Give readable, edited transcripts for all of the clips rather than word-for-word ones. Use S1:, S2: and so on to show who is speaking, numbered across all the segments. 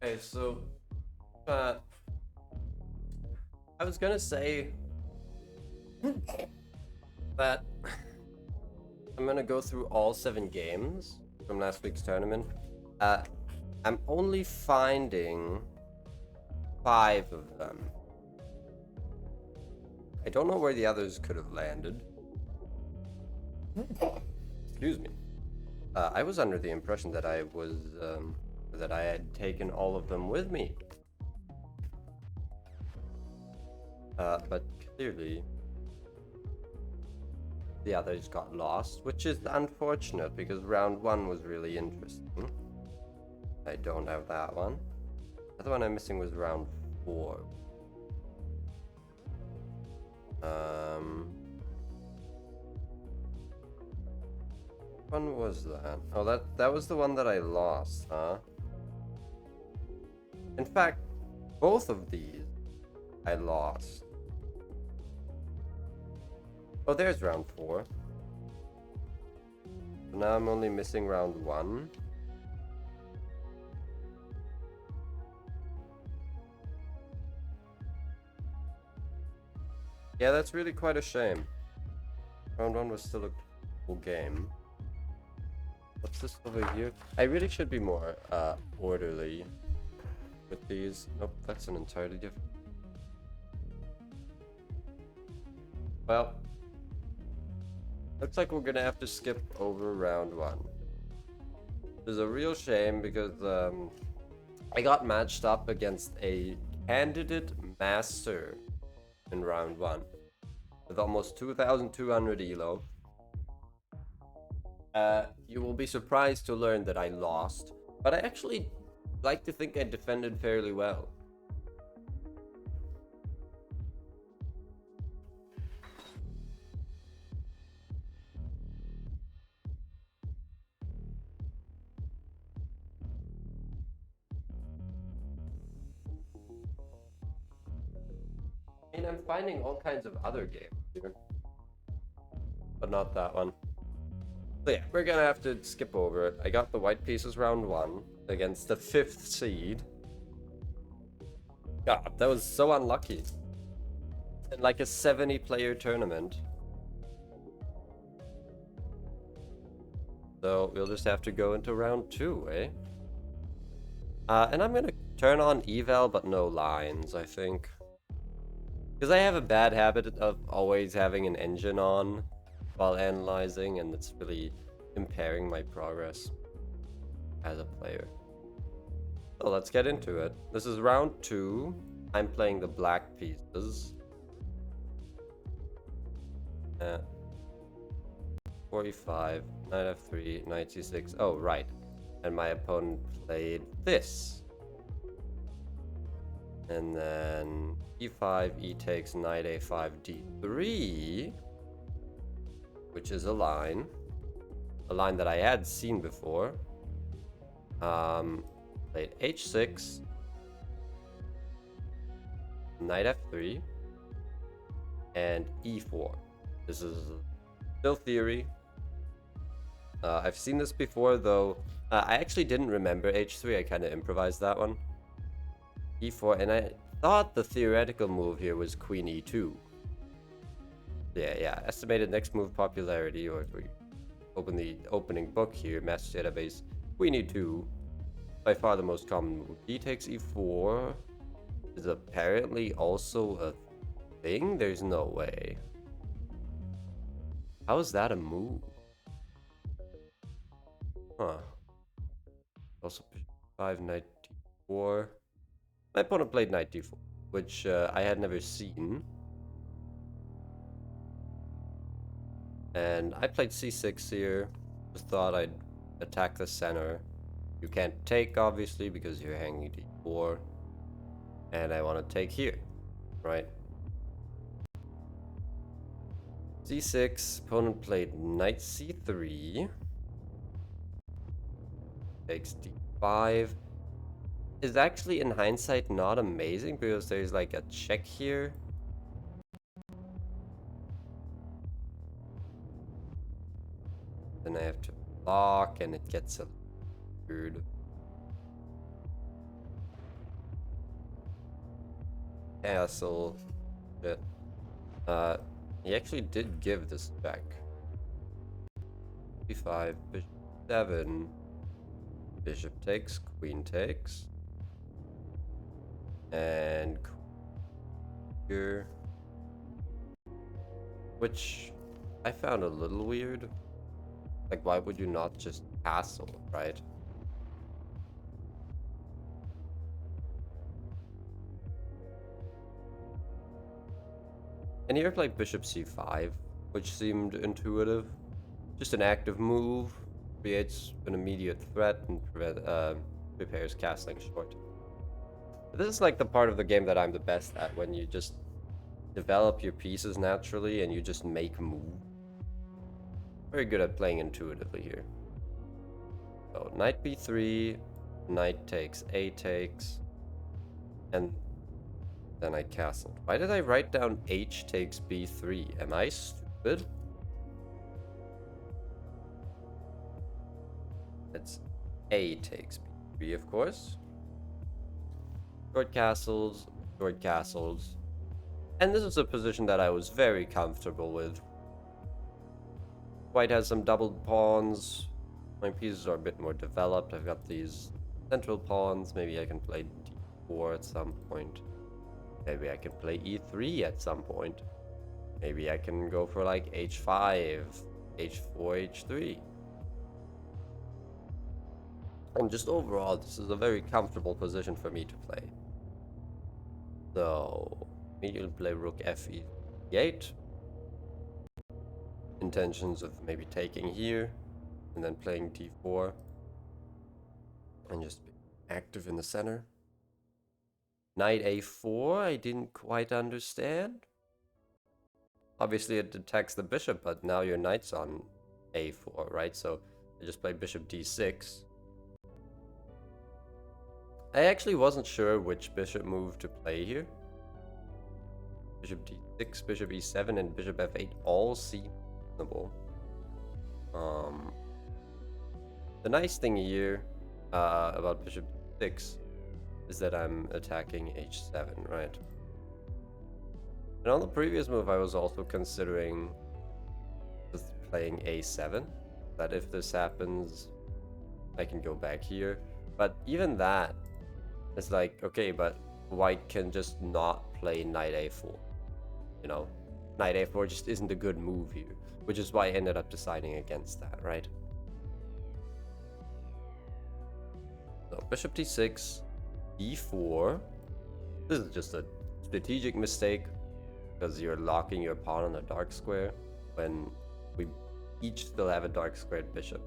S1: Okay, so uh, I was gonna say that I'm gonna go through all 7 games from last week's tournament. Uh, I'm only finding 5 of them. I don't know where the others could have landed. Excuse me. I was under the impression that that I had taken all of them with me. But clearly the others got lost, which is unfortunate because round 1 was really interesting. I don't have that one. The other one I'm missing was round 4. Which one was that? Oh, that was the one that I lost, huh? In fact, both of these I lost. Oh, there's round 4. So now I'm only missing round 1. Yeah, that's really quite a shame. Round 1 was still a cool game. What's this over here? I really should be more orderly with these. Nope, that's an entirely different. Well, looks like we're gonna have to skip over round 1. Which is a real shame because I got matched up against a candidate master in round 1 with almost 2,200 elo. You will be surprised to learn that I lost, but I actually like to think I defended fairly well. I mean, I'm finding all kinds of other games here, but not that one. So yeah, we're gonna have to skip over it. I got the white pieces round 1 against the 5th seed. God, that was so unlucky. In like a 70-player tournament. So we'll just have to go into round 2, eh? And I'm gonna turn on eval, but no lines, I think. Because I have a bad habit of always having an engine on while analyzing, and it's really impairing my progress as a player. So let's get into it. This is round 2. I'm playing the black pieces. 45, knight f3, knight c6. Oh, right. And my opponent played this. And then e5, e takes, knight a5, d3, which is a line that I had seen before. Played h6, knight f3, and e4. This is still theory. I've seen this before, though. I actually didn't remember h3. I kind of improvised that one. e4, and I thought the theoretical move here was queen e2. Yeah. Estimated next move popularity, or if we open the opening book here, master database, queen e2. By far the most common move. D takes e4 is apparently also a thing? There's no way. How is that a move? Huh. Also, 5, knight d4. My opponent played knight d4, which I had never seen. And I played c6 here. Just thought I'd attack the center. You can't take, obviously, because you're hanging d4. And I want to take here, right? c6, opponent played knight c3. Takes d5. Is actually, in hindsight, not amazing because there's like a check here. Then I have to block and it gets a weird. castle. Shit. Uh, he actually did give this back. B5, bishop 7. Bishop takes, queen takes. And here. Which I found a little weird. Like, why would you not just castle, right? And here I played bishop c5, which seemed intuitive. Just an active move, creates an immediate threat and prepares castling short. But this is like the part of the game that I'm the best at, when you just develop your pieces naturally and you just make moves. Very good at playing intuitively here. So knight b3, knight takes, a takes, and then I castled. Why did I write down h takes b3? Am I stupid? It's a takes b3, of course. Short castles, short castles. And this is a position that I was very comfortable with. White has some doubled pawns. My pieces are a bit more developed. I've got these central pawns. Maybe I can play d4 at some point. Maybe I can play e3 at some point. Maybe I can go for like h5, h4, h3. And just overall, this is a very comfortable position for me to play. So, immediately play rook fe8. Intentions of maybe taking here, and then playing d4. And just be active in the center. Knight a4, I didn't quite understand. Obviously it attacks the bishop, but now your knight's on a4, right? So I just play bishop d6. I actually wasn't sure which bishop move to play here. Bishop d6, bishop e7, and bishop f8 all seem reasonable. The nice thing here about bishop d6 is that I'm attacking h7, right? And on the previous move, I was also considering just playing a7, that if this happens, I can go back here. But even that, it's like, okay, but white can just not play knight a4. You know, knight a4 just isn't a good move here, which is why I ended up deciding against that, right? So bishop d6, e4. This is just a strategic mistake, because you're locking your pawn on a dark square when we each still have a dark squared bishop.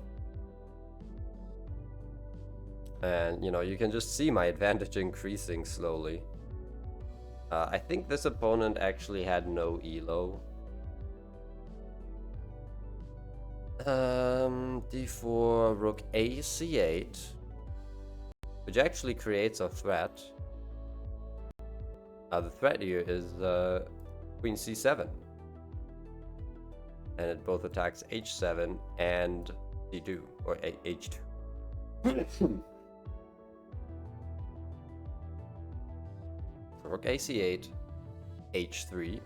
S1: And, you know, you can just see my advantage increasing slowly. I think this opponent actually had no elo. D4, rook a c8, which actually creates a threat. The threat here is queen c7. And it both attacks h7 and d2, or h2. Rook ac8, h3,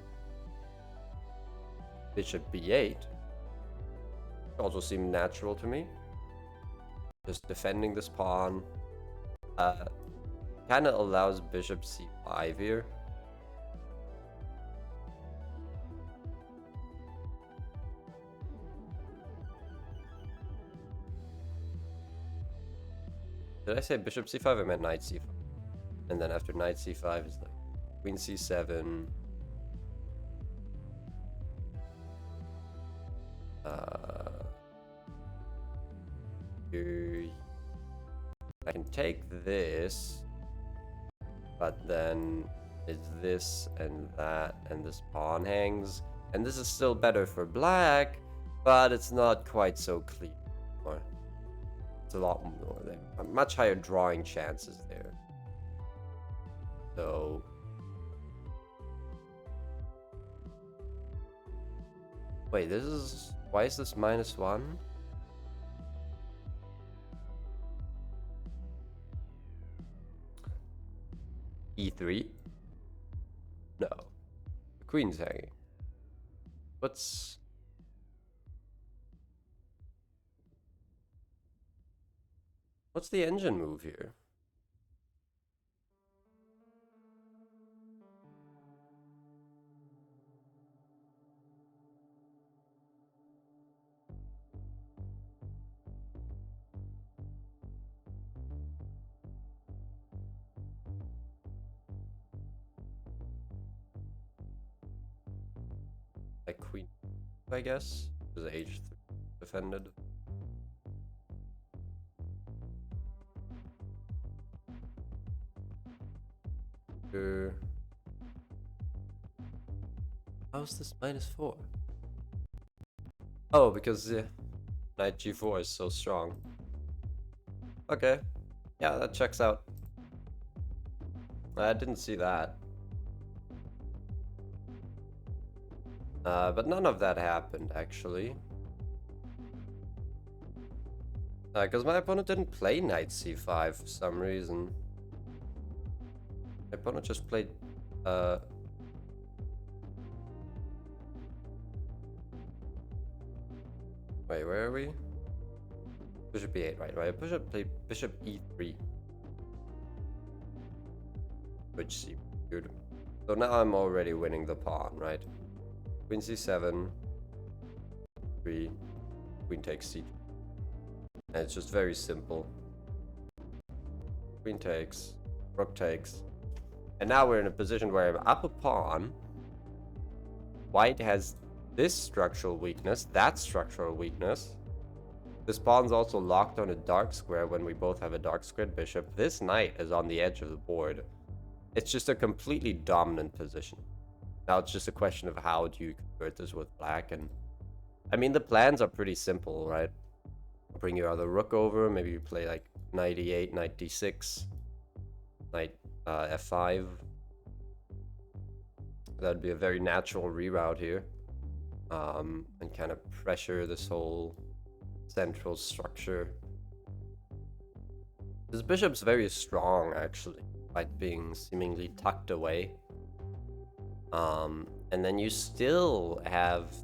S1: bishop b8. Also seemed natural to me. Just defending this pawn. Kind of allows bishop c5 here. Did I say bishop c5? I meant knight c5. And then after knight c5 is like queen c7. Here I can take this, but then it's this and that, and this pawn hangs, and this is still better for black, but it's not quite so clean. Or it's a lot more there, much higher drawing chances there. So wait, this is, why is this -1? E3. No. The queen's hanging. What's the engine move here? Like queen, I guess, is h3 defended. How's this -4? Oh, because knight g4 is so strong. Okay, yeah, that checks out. I didn't see that. But none of that happened, actually. Because my opponent didn't play knight c5 for some reason. My opponent just played... Wait, where are we? Bishop e8, right. Bishop played bishop e3. Which seems good. So now I'm already winning the pawn, right? Queen c7. 3. Queen takes c2. And it's just very simple. Queen takes. Rook takes. And now we're in a position where I'm up a pawn. White has this structural weakness, that structural weakness. This pawn's also locked on a dark square when we both have a dark squared bishop. This knight is on the edge of the board. It's just a completely dominant position. Now it's just a question of how do you convert this with black. And I mean, the plans are pretty simple, right? Bring your other rook over. Maybe you play like knight e8, knight d6, knight f5. That'd be a very natural reroute here. And kind of pressure this whole central structure. This bishop's very strong, actually, despite being seemingly tucked away. And then you still have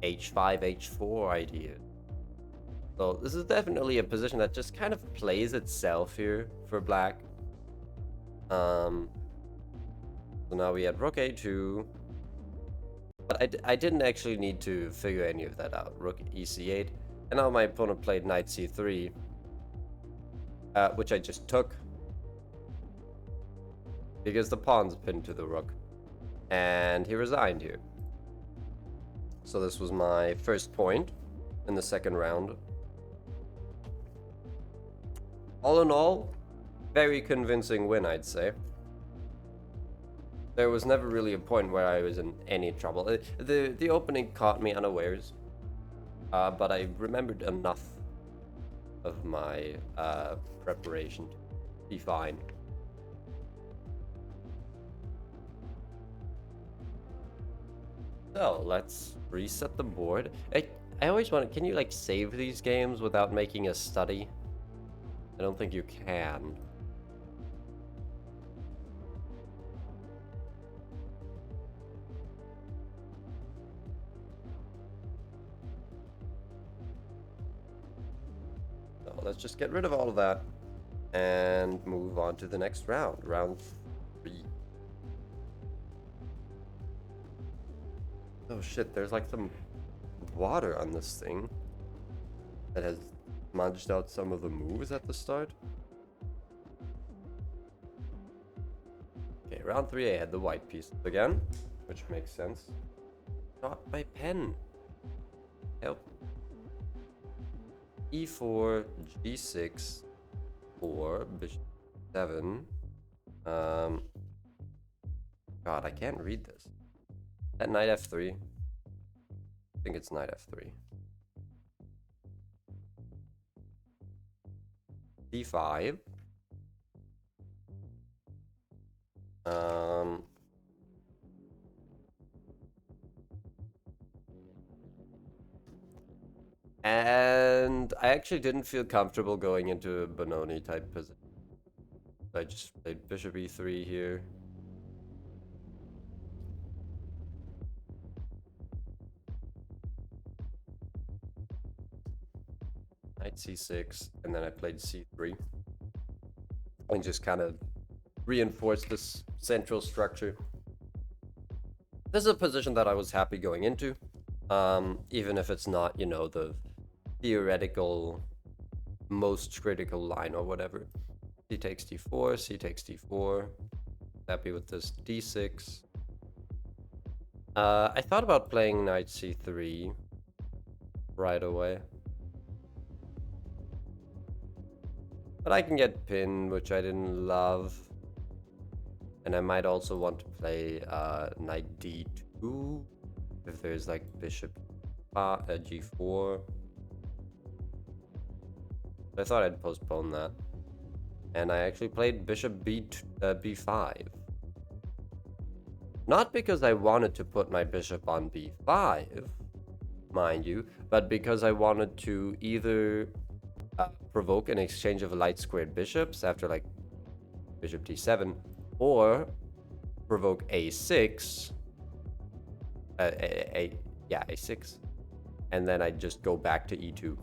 S1: h5, h4 ideas. So this is definitely a position that just kind of plays itself here for black. So now we had rook a2. But I didn't actually need to figure any of that out. Rook ec8. And now my opponent played knight c3. Which I just took. Because the pawn's pinned to the rook. And he resigned here. So this was my first point in the second round. All in all, very convincing win, I'd say. There was never really a point where I was in any trouble. The opening caught me unawares, but I remembered enough of my preparation to be fine. So let's reset the board. I always want to, can you like save these games without making a study? I don't think you can. So let's just get rid of all of that and move on to the next round, round 3. Oh shit, there's like some water on this thing that has smudged out some of the moves at the start. Okay, round 3 I had the white piece again, which makes sense. Not my pen. Help. e4, g6, 4, bishop 7. God, I can't read this. At knight f3. I think it's knight f3. d5. And I actually didn't feel comfortable going into a Benoni type position. I just played bishop e3 here. knight c6, and then I played c3. And just kind of reinforced this central structure. This is a position that I was happy going into, even if it's not, you know, the theoretical most critical line or whatever. C takes d4, c takes d4. Happy with this d6. I thought about playing knight c3 right away. But I can get pinned, which I didn't love. And I might also want to play knight d2 if there's like bishop g4. I thought I'd postpone that. And I actually played bishop b5. Not because I wanted to put my bishop on b5, mind you, but because I wanted to either provoke an exchange of light squared bishops after like bishop d7, or provoke a6, a6, and then I just go back to e2.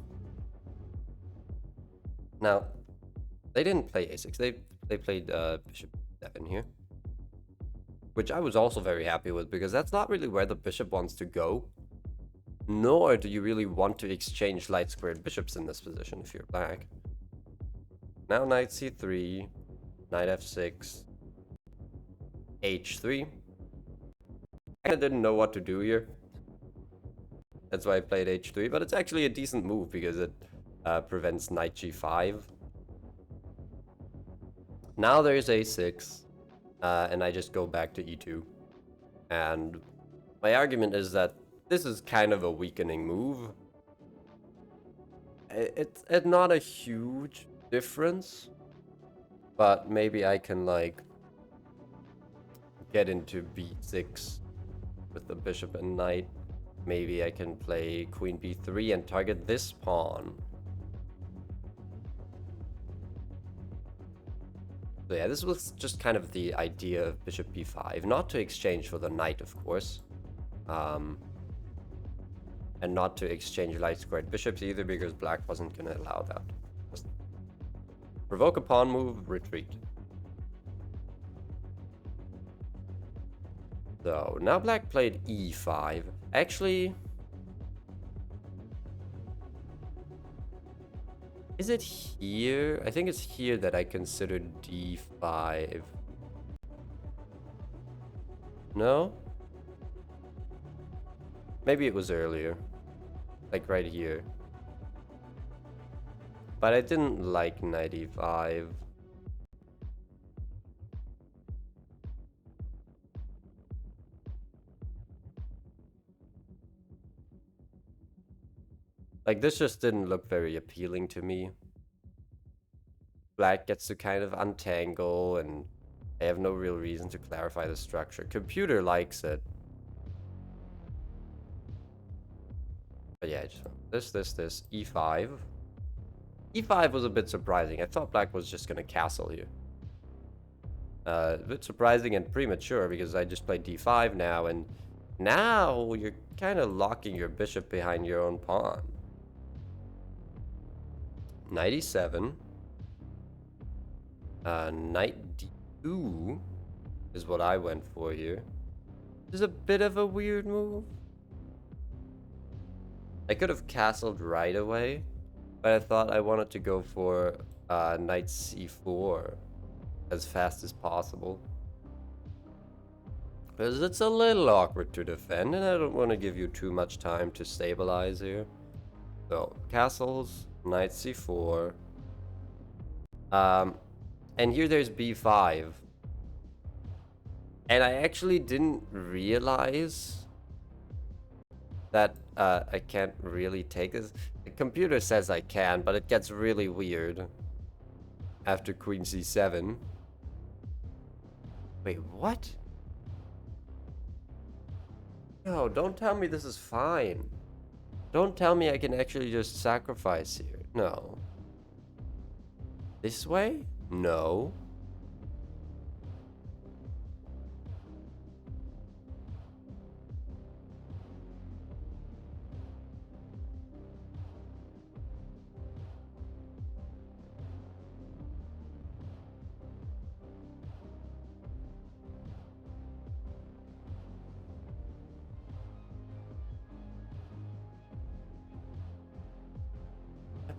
S1: Now, they didn't play a6. They played bishop 7 here, which I was also very happy with, because that's not really where the bishop wants to go. Nor do you really want to exchange light squared bishops in this position if you're black. Now knight c3, knight f6, h3. I kind of didn't know what to do here. That's why I played h3, but it's actually a decent move because it prevents knight g5. Now there's a6, and I just go back to e2. And my argument is that this is kind of a weakening move. It's not a huge difference, but maybe I can like get into b6 with the bishop and knight. Maybe I can play queen b3 and target this pawn. So yeah, this was just kind of the idea of bishop b5, not to exchange for the knight, of course, and not to exchange light squared bishops either, because black wasn't going to allow that. Just provoke a pawn move, retreat. So now black played e5. Actually, is it here? I think it's here that I considered d5. No? Maybe it was earlier. Like right here. But I didn't like knight e5. Like, this just didn't look very appealing to me. Black gets to kind of untangle, and I have no real reason to clarify the structure. Computer likes it. But yeah, just this, e5. e5 was a bit surprising. I thought black was just gonna castle here. A bit surprising and premature, because I just played d5 now, and now you're kind of locking your bishop behind your own pawn. Knight e7. Knight d2 is what I went for here. This is a bit of a weird move. I could have castled right away, but I thought I wanted to go for knight c4 as fast as possible, because it's a little awkward to defend, and I don't want to give you too much time to stabilize here. So castles, knight c4, and here there's b5, and I actually didn't realize that I can't really take this. The computer says I can, but it gets really weird after queen c7. Wait, what? No, don't tell me this is fine. Don't tell me I can actually just sacrifice here. No. This way? No.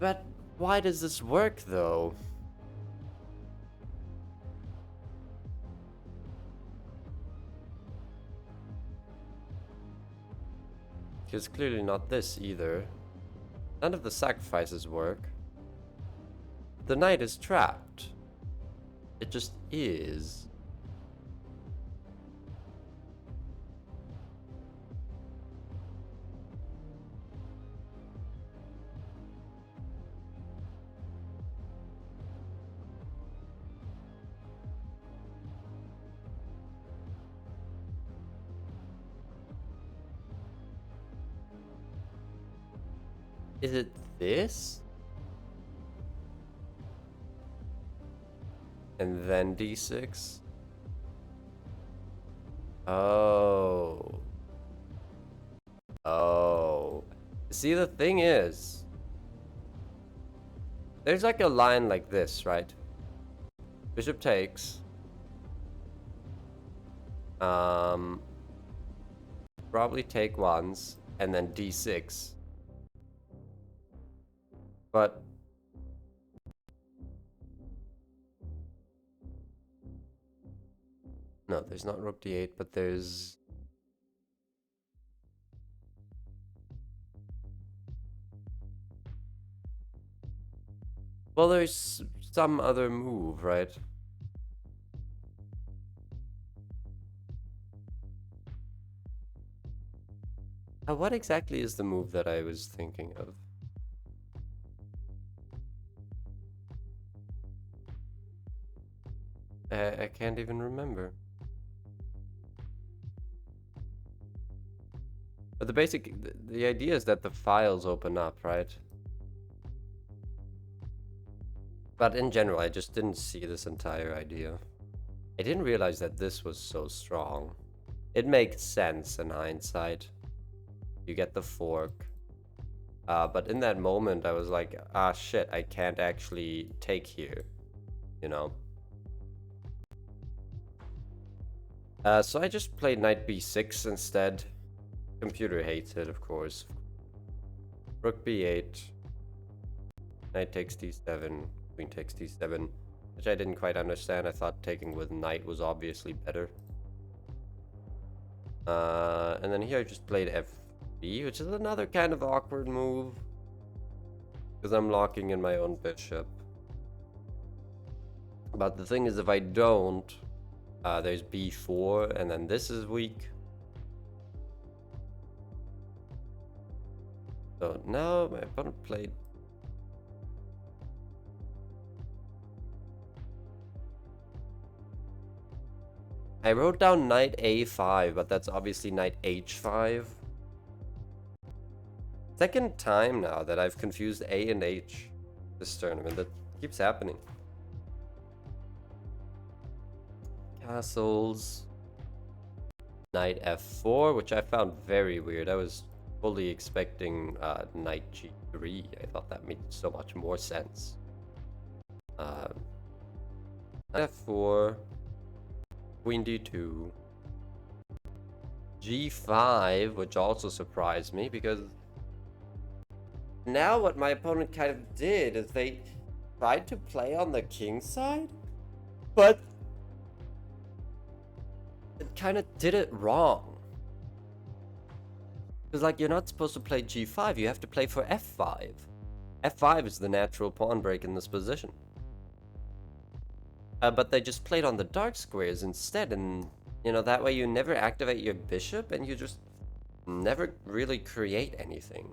S1: But why does this work, though? Because clearly not this either. None of the sacrifices work. The knight is trapped. It just is. Is it this? And then d6? Oh. Oh. See, the thing is, there's like a line like this, right? Bishop takes. Probably take once, and then d6. But no, there's not rook d8, but there's... Well, there's some other move, right? What exactly is the move that I was thinking of? I can't even remember. But the idea is that the files open up, right? But in general, I just didn't see this entire idea. I didn't realize that this was so strong. It makes sense in hindsight. You get the fork. But in that moment, I was like, ah, shit, I can't actually take here, you know? So I just played knight b6 instead. Computer hates it, of course. Rook b8. Knight takes d7. Queen takes d7. Which I didn't quite understand. I thought taking with knight was obviously better. And then here I just played fb, which is another kind of awkward move. Because I'm locking in my own bishop. But the thing is, if I don't, there's b4, and then this is weak. So now my opponent played... I wrote down knight a5, but that's obviously knight h5. Second time now that I've confused a and h this tournament. That keeps happening. Castles. Knight f4, which I found very weird. I was fully expecting knight g3. I thought that made so much more sense. Knight f4. Queen d2. g5, which also surprised me because now what my opponent kind of did is they tried to play on the king side, but it kind of did it wrong. Because like, you're not supposed to play g5, you have to play for f5. f5 is the natural pawn break in this position. But they just played on the dark squares instead, and you know, that way you never activate your bishop and you just never really create anything.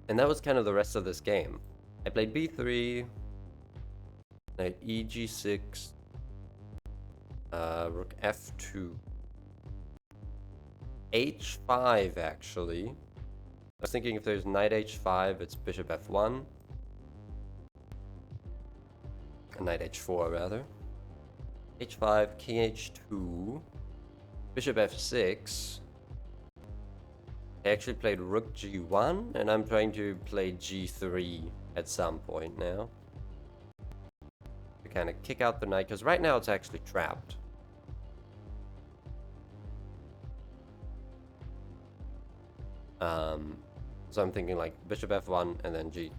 S1: And that was kind of the rest of this game. I played b3, knight eg6, rook f2, h5 actually. I was thinking if there's knight h5, it's bishop f1. Knight h4 rather. h5, king h2, bishop f6. I actually played rook g1, and I'm trying to play g3 at some point now. To kind of kick out the knight, because right now it's actually trapped. So I'm thinking like bishop f1 and then g3.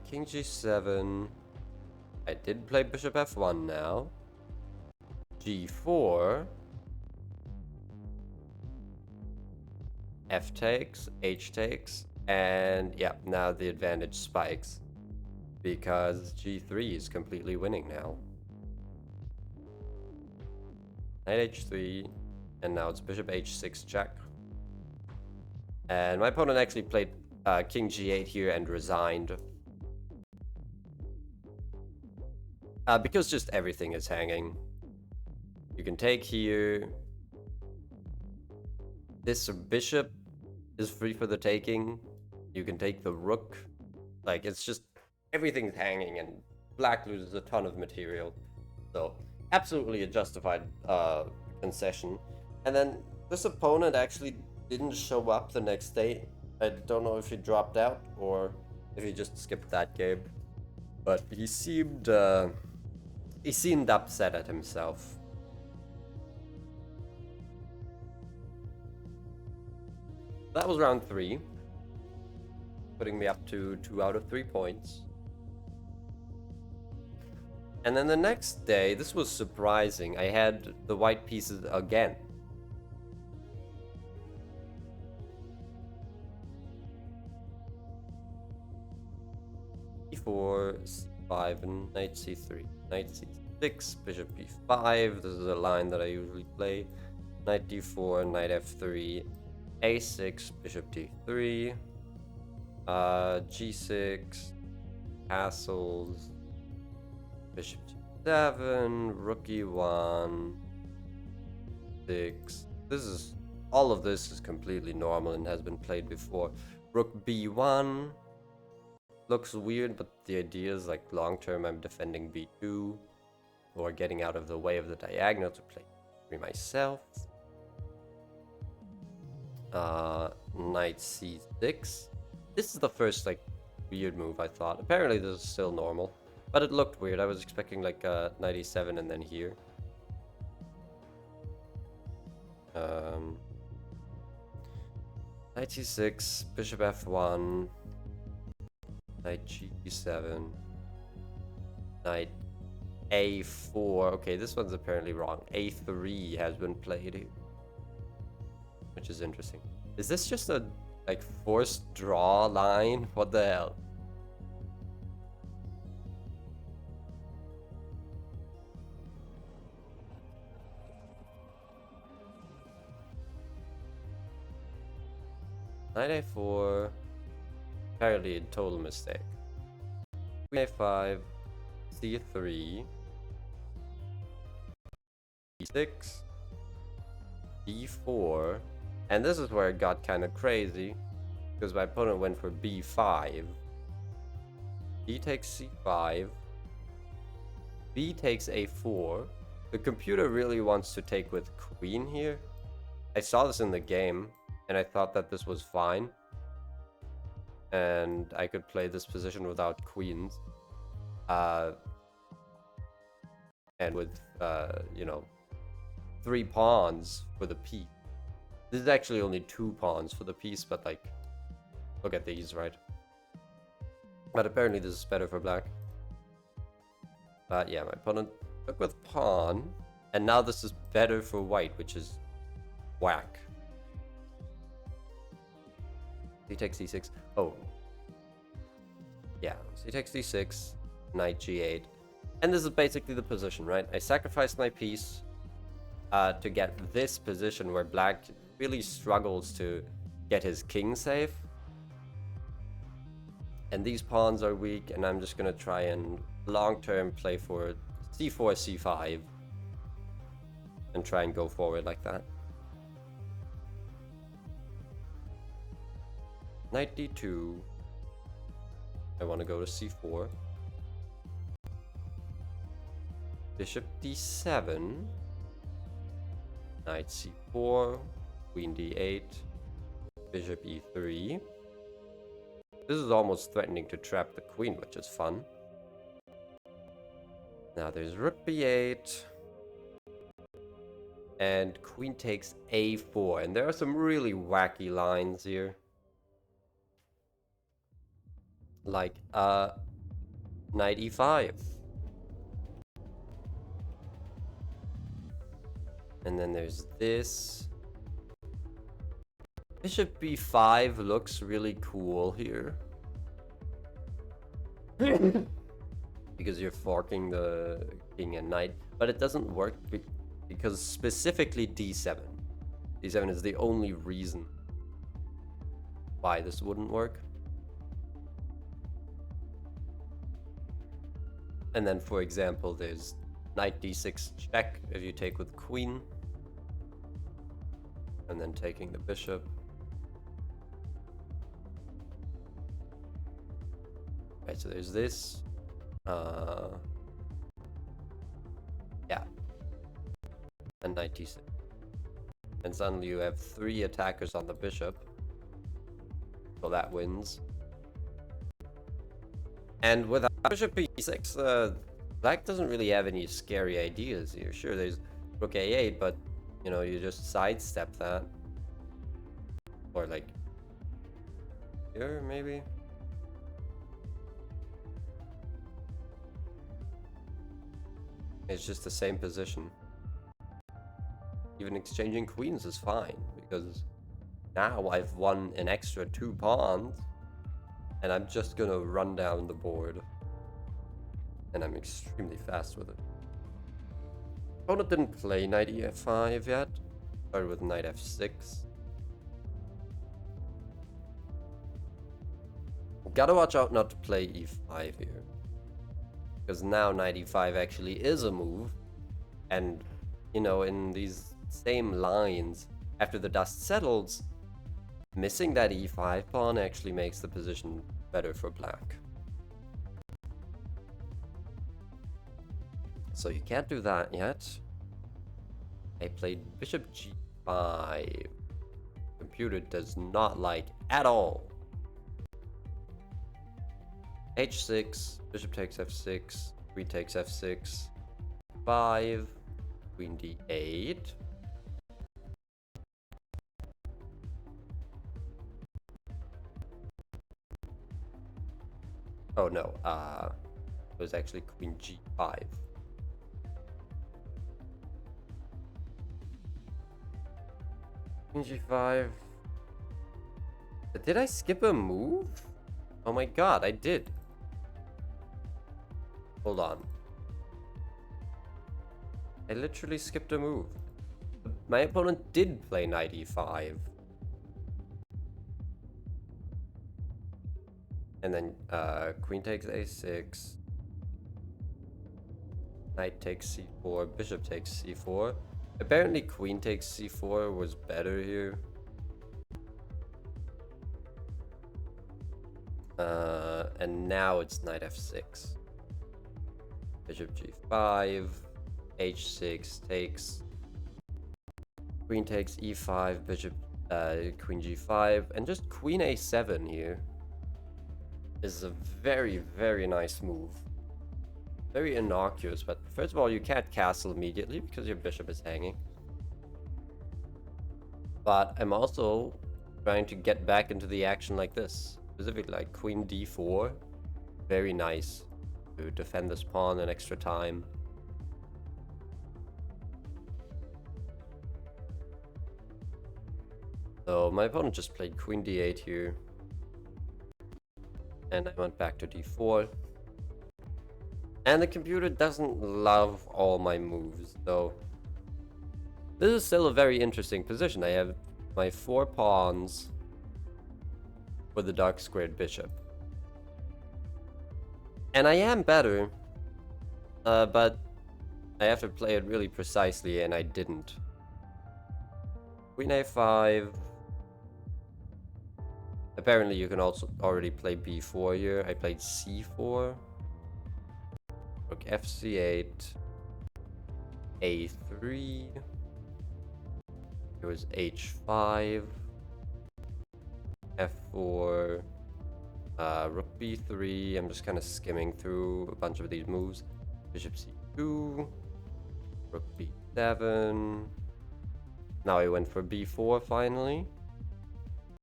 S1: King g7. I did play bishop f1 now. g4. F takes, H takes, and yeah, now the advantage spikes because g3 is completely winning now. Knight h3, and now it's bishop h6 check. And my opponent actually played king g8 here and resigned. Because just everything is hanging. You can take here. This bishop is free for the taking. You can take the rook. Like, it's just everything's hanging and black loses a ton of material. So, absolutely a justified concession. And then this opponent actually didn't show up the next day. I don't know if he dropped out or if he just skipped that game. But he seemed upset at himself. That was round 3, putting me up to 2 out of 3 points. And then the next day, this was surprising. I had the white pieces again. e4, c5, and knight c3. Knight c6, bishop b5. This is a line that I usually play. Knight d4, knight f3, a6, bishop d3, g6, castles, bishop g7, rook e1, 6. All of this is completely normal and has been played before. Rook b1 looks weird, but the idea is like long term I'm defending b2 or getting out of the way of the diagonal to play b3 myself. Knight c6. This is the first like weird move, I thought. Apparently this is still normal, but it looked weird. I was expecting like knight e7 and then here. Knight c6, bishop f1, knight g7, knight a4. Okay, this one's apparently wrong. a3 has been played here, which is interesting. Is this just a like forced draw line? What the hell? Knight a4. Apparently a total mistake. Queen a5, c3, e6, d4, and this is where it got kind of crazy because my opponent went for b5. D takes c5, b takes a4. The computer really wants to take with queen here. I saw this in the game and I thought that this was fine and I could play this position without queens, and with you know, 3 pawns for the piece. This is actually only 2 pawns for the piece, but like, look at these, right? But apparently this is better for black. But yeah, my opponent took with pawn, and now this is better for white, which is whack. He takes d6. Oh. Yeah, so he takes d6, knight g8. And this is basically the position, right? I sacrificed my piece to get this position where black really struggles to get his king safe. And these pawns are weak, and I'm just going to try and long-term play for c4, c5. And try and go forward like that. Knight d2. I want to go to c4. Bishop d7. Knight c4. Queen d8. Bishop e3. This is almost threatening to trap the queen, which is fun. Now there's rook b8. And queen takes a4. And there are some really wacky lines here. Like, knight e5. And then there's this. Bishop b5 looks really cool here. Because you're forking the king and knight. But it doesn't work because specifically d7. d7 is the only reason why this wouldn't work. And then, for example, there's knight d6 check if you take with queen. And then taking the bishop. Right, so there's this. Yeah. And knight d6. And suddenly you have 3 attackers on the bishop. So that wins. And without bishop b6, black doesn't really have any scary ideas here. Sure, there's rook a8, but, you know, you just sidestep that. Or like here, maybe? It's just the same position. Even exchanging queens is fine, because now I've won an extra 2 pawns, and I'm just gonna run down the board. And I'm extremely fast with it. Opponent didn't play knight e5 yet. Started with knight f6. Gotta watch out not to play e5 here. Because now knight e5 actually is a move. And, you know, in these same lines, after the dust settles, missing that e5 pawn actually makes the position better for black. So you can't do that yet. I played bishop g5. Computer does not like at all. h6, bishop takes f6, queen takes f6, 5, queen d8. Oh no, it was actually queen g5. Queen g5. Did I skip a move? Oh my god, I did. Hold on. I literally skipped a move. My opponent did play knight e5. And then queen takes a6. Knight takes c4. Bishop takes c4. Apparently queen takes c4 was better here. And now it's knight f6. Bishop g5. h6 takes. Queen takes e5. Bishop, queen g5. And just queen a7 here is a very, very nice move. Very innocuous, but first of all, you can't castle immediately because your bishop is hanging. But I'm also trying to get back into the action like this. Specifically like queen d4. Very nice to defend this pawn an extra time. So my opponent just played queen d8 here. And I went back to d4. And the computer doesn't love all my moves, though. This is still a very interesting position. I have my 4 pawns for the dark squared bishop. And I am better, but I have to play it really precisely, and I didn't. Queen a5. Apparently you can also already play b4 here. I played c4. Rook fc8. a3. There was h5. f4. Rook b3. I'm just kind of skimming through a bunch of these moves. Bishop c2. Rook b7. Now he went for b4 finally.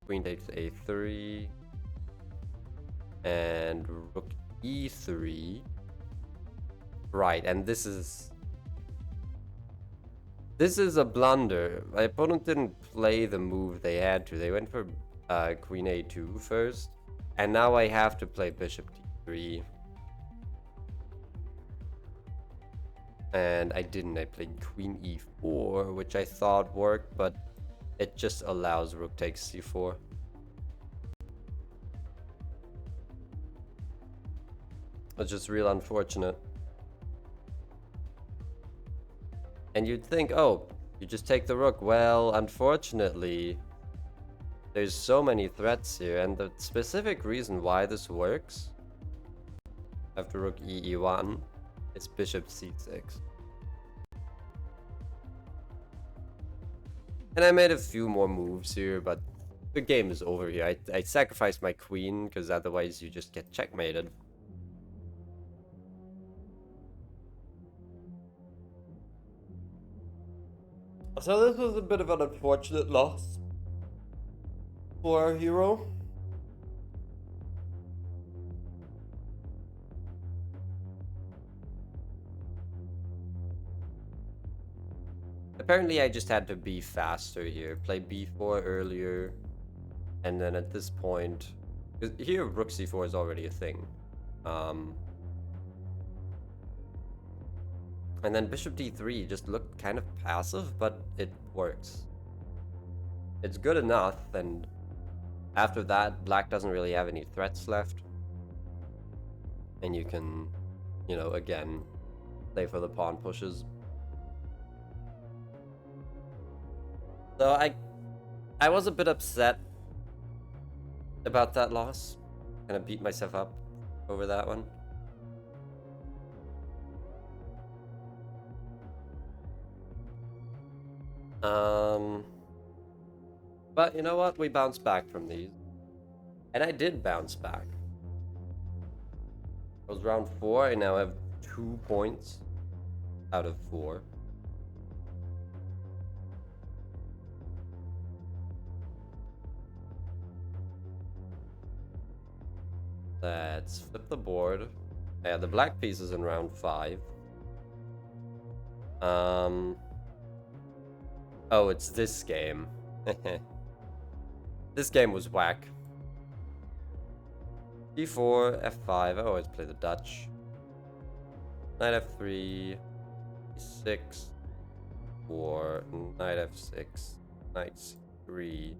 S1: Queen takes a3. And rook e3. Right, and this is a blunder. My opponent didn't play the move they had to. They went for queen a2 first. And now I have to play bishop d3. And I didn't. I played queen e4, which I thought worked, but it just allows rook takes c4. It's just real unfortunate. And you'd think, oh, you just take the rook. Well, unfortunately, there's so many threats here, and the specific reason why this works after rook e1 is bishop c6. And I made a few more moves here, but the game is over here. I sacrificed my queen, because otherwise you just get checkmated. So this was a bit of an unfortunate loss for our hero. Apparently I just had to be faster here, play b4 earlier, and then at this point, because here rook c4 is already a thing. And then bishop d3 just looked kind of passive, but it works. It's good enough, and after that, black doesn't really have any threats left. And you can, you know, again, play for the pawn pushes. So I was a bit upset about that loss. Kind of beat myself up over that one. But you know what? We bounced back from these. And I did bounce back. It was round 4. I now have 2 points out of 4. Let's flip the board. Yeah, the black piece is in round 5. Oh, it's this game. This game was whack. d4, f5. I always play the Dutch. Knight f3, e6, or knight f6, knight c3.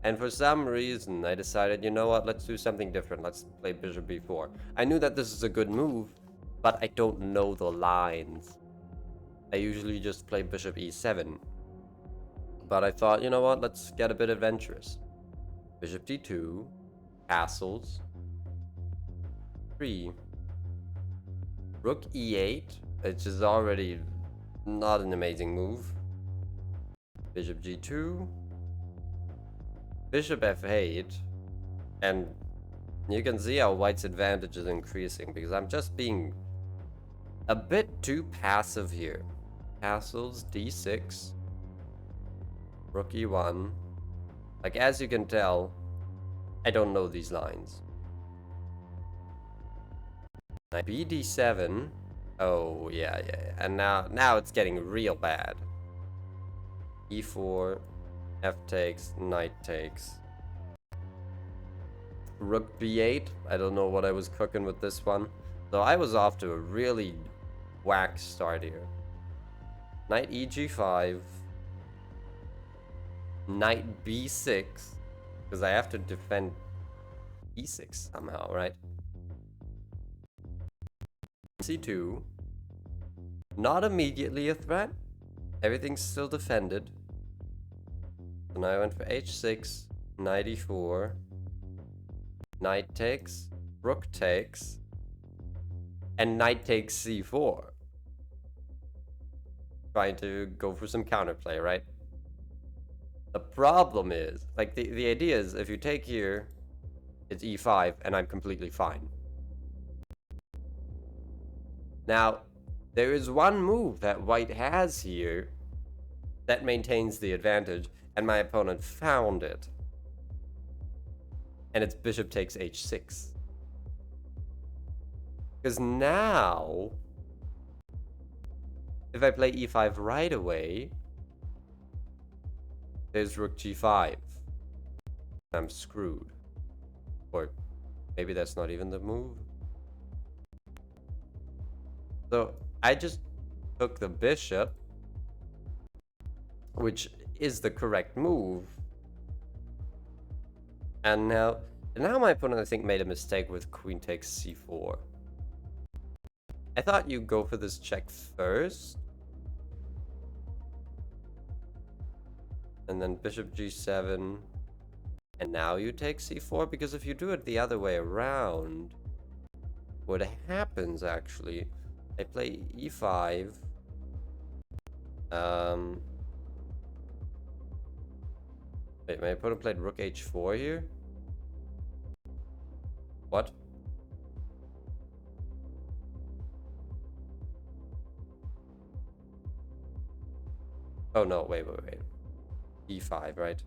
S1: And for some reason, I decided, you know what, let's do something different. Let's play bishop b4. I knew that this is a good move, but I don't know the lines. I usually just play bishop e7. But I thought, you know what, let's get a bit adventurous. Bishop d2, castles, 3. Rook e8, which is already not an amazing move. Bishop g2, bishop f8, and you can see how white's advantage is increasing because I'm just being a bit too passive here. Castles, d6, rook e1. Like, as you can tell, I don't know these lines. Knight b d7. Oh, yeah. And now it's getting real bad. e4, f takes, knight takes. Rook b8. I don't know what I was cooking with this one. So I was off to a really whack start here. Knight eg5. Knight b6. Because I have to defend e6 somehow, right? c2. Not immediately a threat. Everything's still defended. So now I went for h6, knight e4, knight takes, rook takes, and knight takes c4. Trying to go for some counterplay, right? The problem is, like, the idea is if you take here, it's e5, and I'm completely fine. Now, there is one move that white has here That maintains the advantage, and my opponent found it. And its bishop takes h6. Because now, if I play e5 right away, there's rook g5. I'm screwed. Or maybe that's not even the move. So I just took the bishop, which is the correct move. And now my opponent, I think, made a mistake with queen takes c4. I thought you go for this check first. And then bishop g7. And now you take c4, because if you do it the other way around, what happens actually, I play e5. Wait, my opponent played rook h4 here? What? Oh no, wait. e5, right?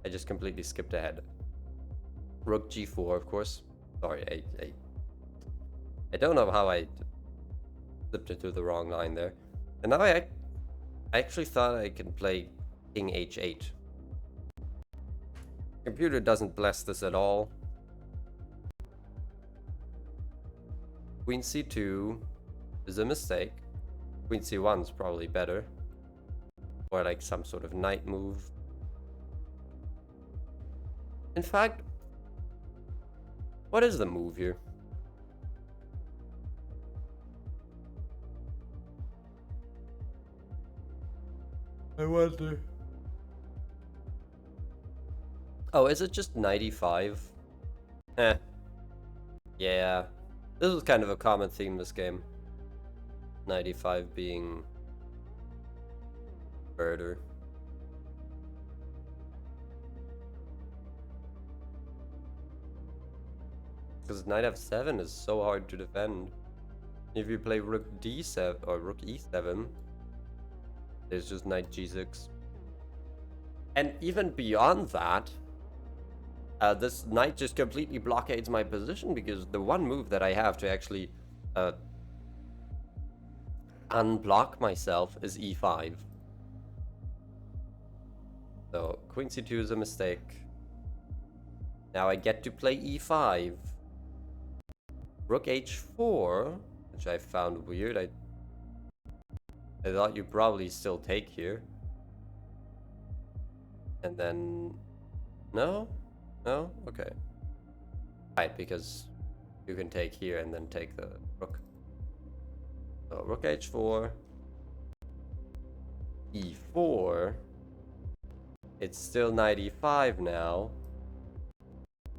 S1: I just completely skipped ahead. Rook g4, of course. Sorry, I don't know how I slipped into the wrong line there. And now I actually thought I could play king h8. Computer doesn't bless this at all. Queen c2 is a mistake. Queen c1 is probably better. Or like some sort of knight move. In fact, what is the move here? I wonder. Oh, is it just 95? Eh. Yeah. This was kind of a common theme this game. 95 being murder. Because knight f7 is so hard to defend. If you play rook d7 or rook e7, there's just knight g6. And even beyond that, this knight just completely blockades my position, because the one move that I have to actually unblock myself is e5. So queen c2 is a mistake. Now I get to play e5. Rook h4, which I found weird. I thought you probably still take here. And then... No? No? Okay. Right, because you can take here and then take the rook. So rook h4. e4. It's still knight e5 now.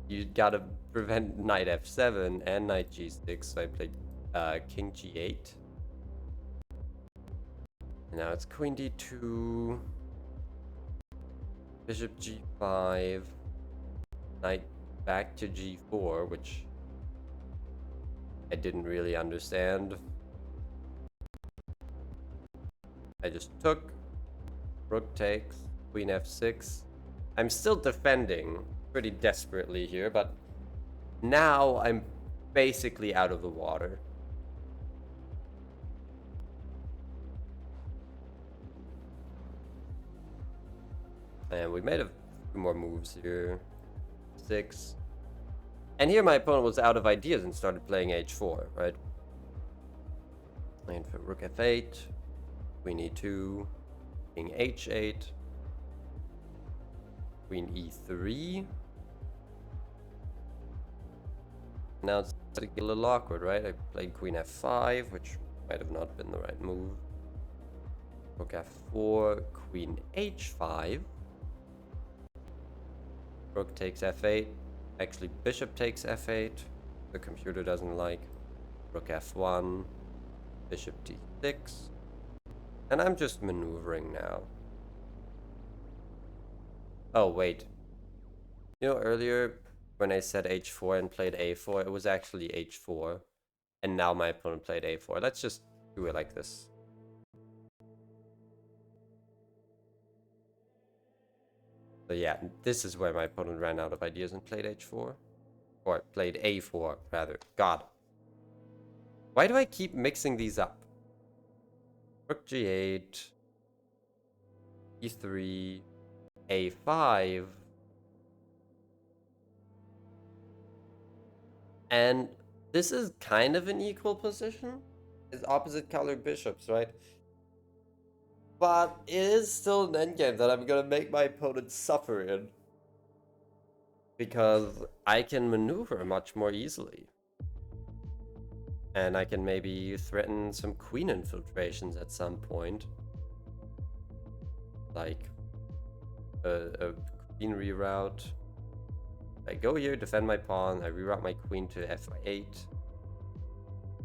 S1: You gotta prevent knight f7 and knight g6, so I played king g8. And now it's queen d2, bishop g5, knight back to g4, which I didn't really understand. I just took, rook takes, queen f6. I'm still defending pretty desperately here, but now I'm basically out of the water. And we made a few more moves here. 6. And here my opponent was out of ideas and started playing h4, right? And for rook f8, queen e2, king h8, queen e3. Now it's a little awkward, right? I played queen f5, which might have not been the right move. Rook f4, queen h5. Rook takes f8. Actually, bishop takes f8. The computer doesn't like. Rook f1, bishop d6. And I'm just maneuvering now. Oh, wait. You know, earlier when I said h4 and played a4, it was actually h4. And now my opponent played a4. Let's just do it like this. So yeah, this is where my opponent ran out of ideas and played h4. Or played a4, rather. God. Why do I keep mixing these up? Rook g8, e3, a5. And this is kind of an equal position. It's opposite colored bishops, right? But it is still an endgame that I'm gonna make my opponent suffer in. Because I can maneuver much more easily. And I can maybe threaten some queen infiltrations at some point. Like a queen reroute. I go here, defend my pawn, I reroute my queen to f8.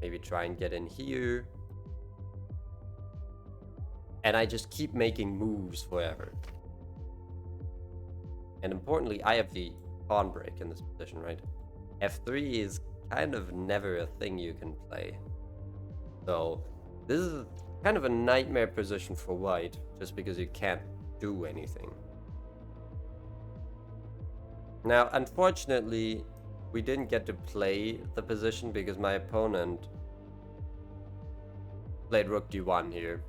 S1: Maybe try and get in here. And I just keep making moves forever. And importantly, I have the pawn break in this position, right? f3 is kind of never a thing you can play. So this is kind of a nightmare position for white, just because you can't do anything. Now, unfortunately, we didn't get to play the position because my opponent played rook d1 here.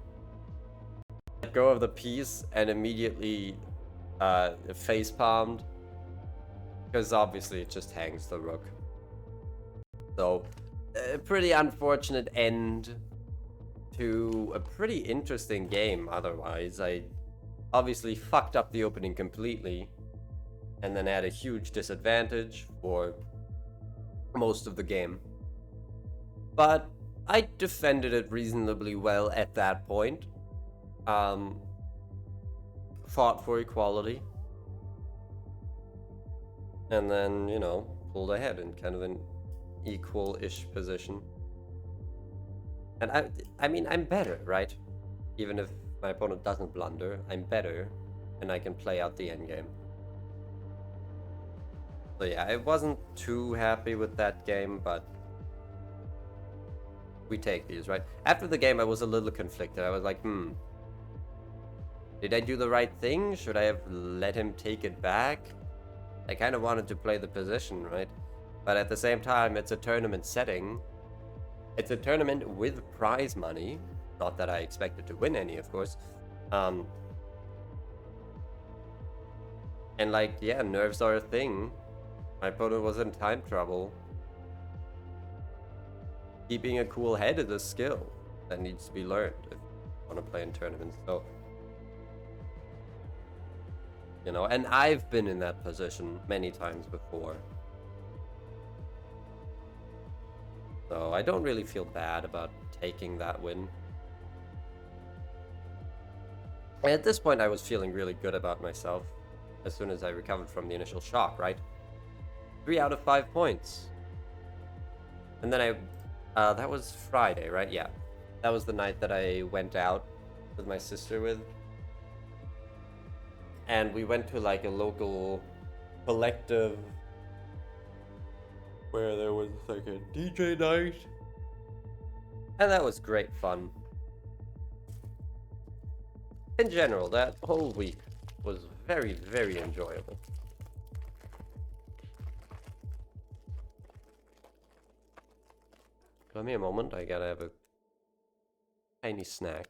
S1: Let go of the piece and immediately face palmed, because obviously it just hangs the rook. So, a pretty unfortunate end to a pretty interesting game otherwise. I obviously fucked up the opening completely and then had a huge disadvantage for most of the game. But I defended it reasonably well at that point. Fought for equality. And then, you know, pulled ahead in kind of an equal-ish position. And I mean, I'm better, right? Even if my opponent doesn't blunder, I'm better, and I can play out the endgame. So yeah, I wasn't too happy with that game, but we take these, right? After the game, I was a little conflicted. I was like, did I do the right thing? Should I have let him take it back? I kind of wanted to play the position, right? But at the same time, it's a tournament setting. It's a tournament with prize money. Not that I expected to win any, of course. And like, yeah, nerves are a thing. My opponent was in time trouble. Keeping a cool head is a skill that needs to be learned if you want to play in tournaments. So, you know, and I've been in that position many times before. So I don't really feel bad about taking that win. And at this point, I was feeling really good about myself as soon as I recovered from the initial shock, right? 3 out of 5 points. And then that was Friday, right? Yeah. That was the night that I went out with my sister with. And we went to like a local collective where there was like a DJ night. And that was great fun. In general, that whole week was very, very enjoyable. Give me a moment, I gotta have a tiny snack.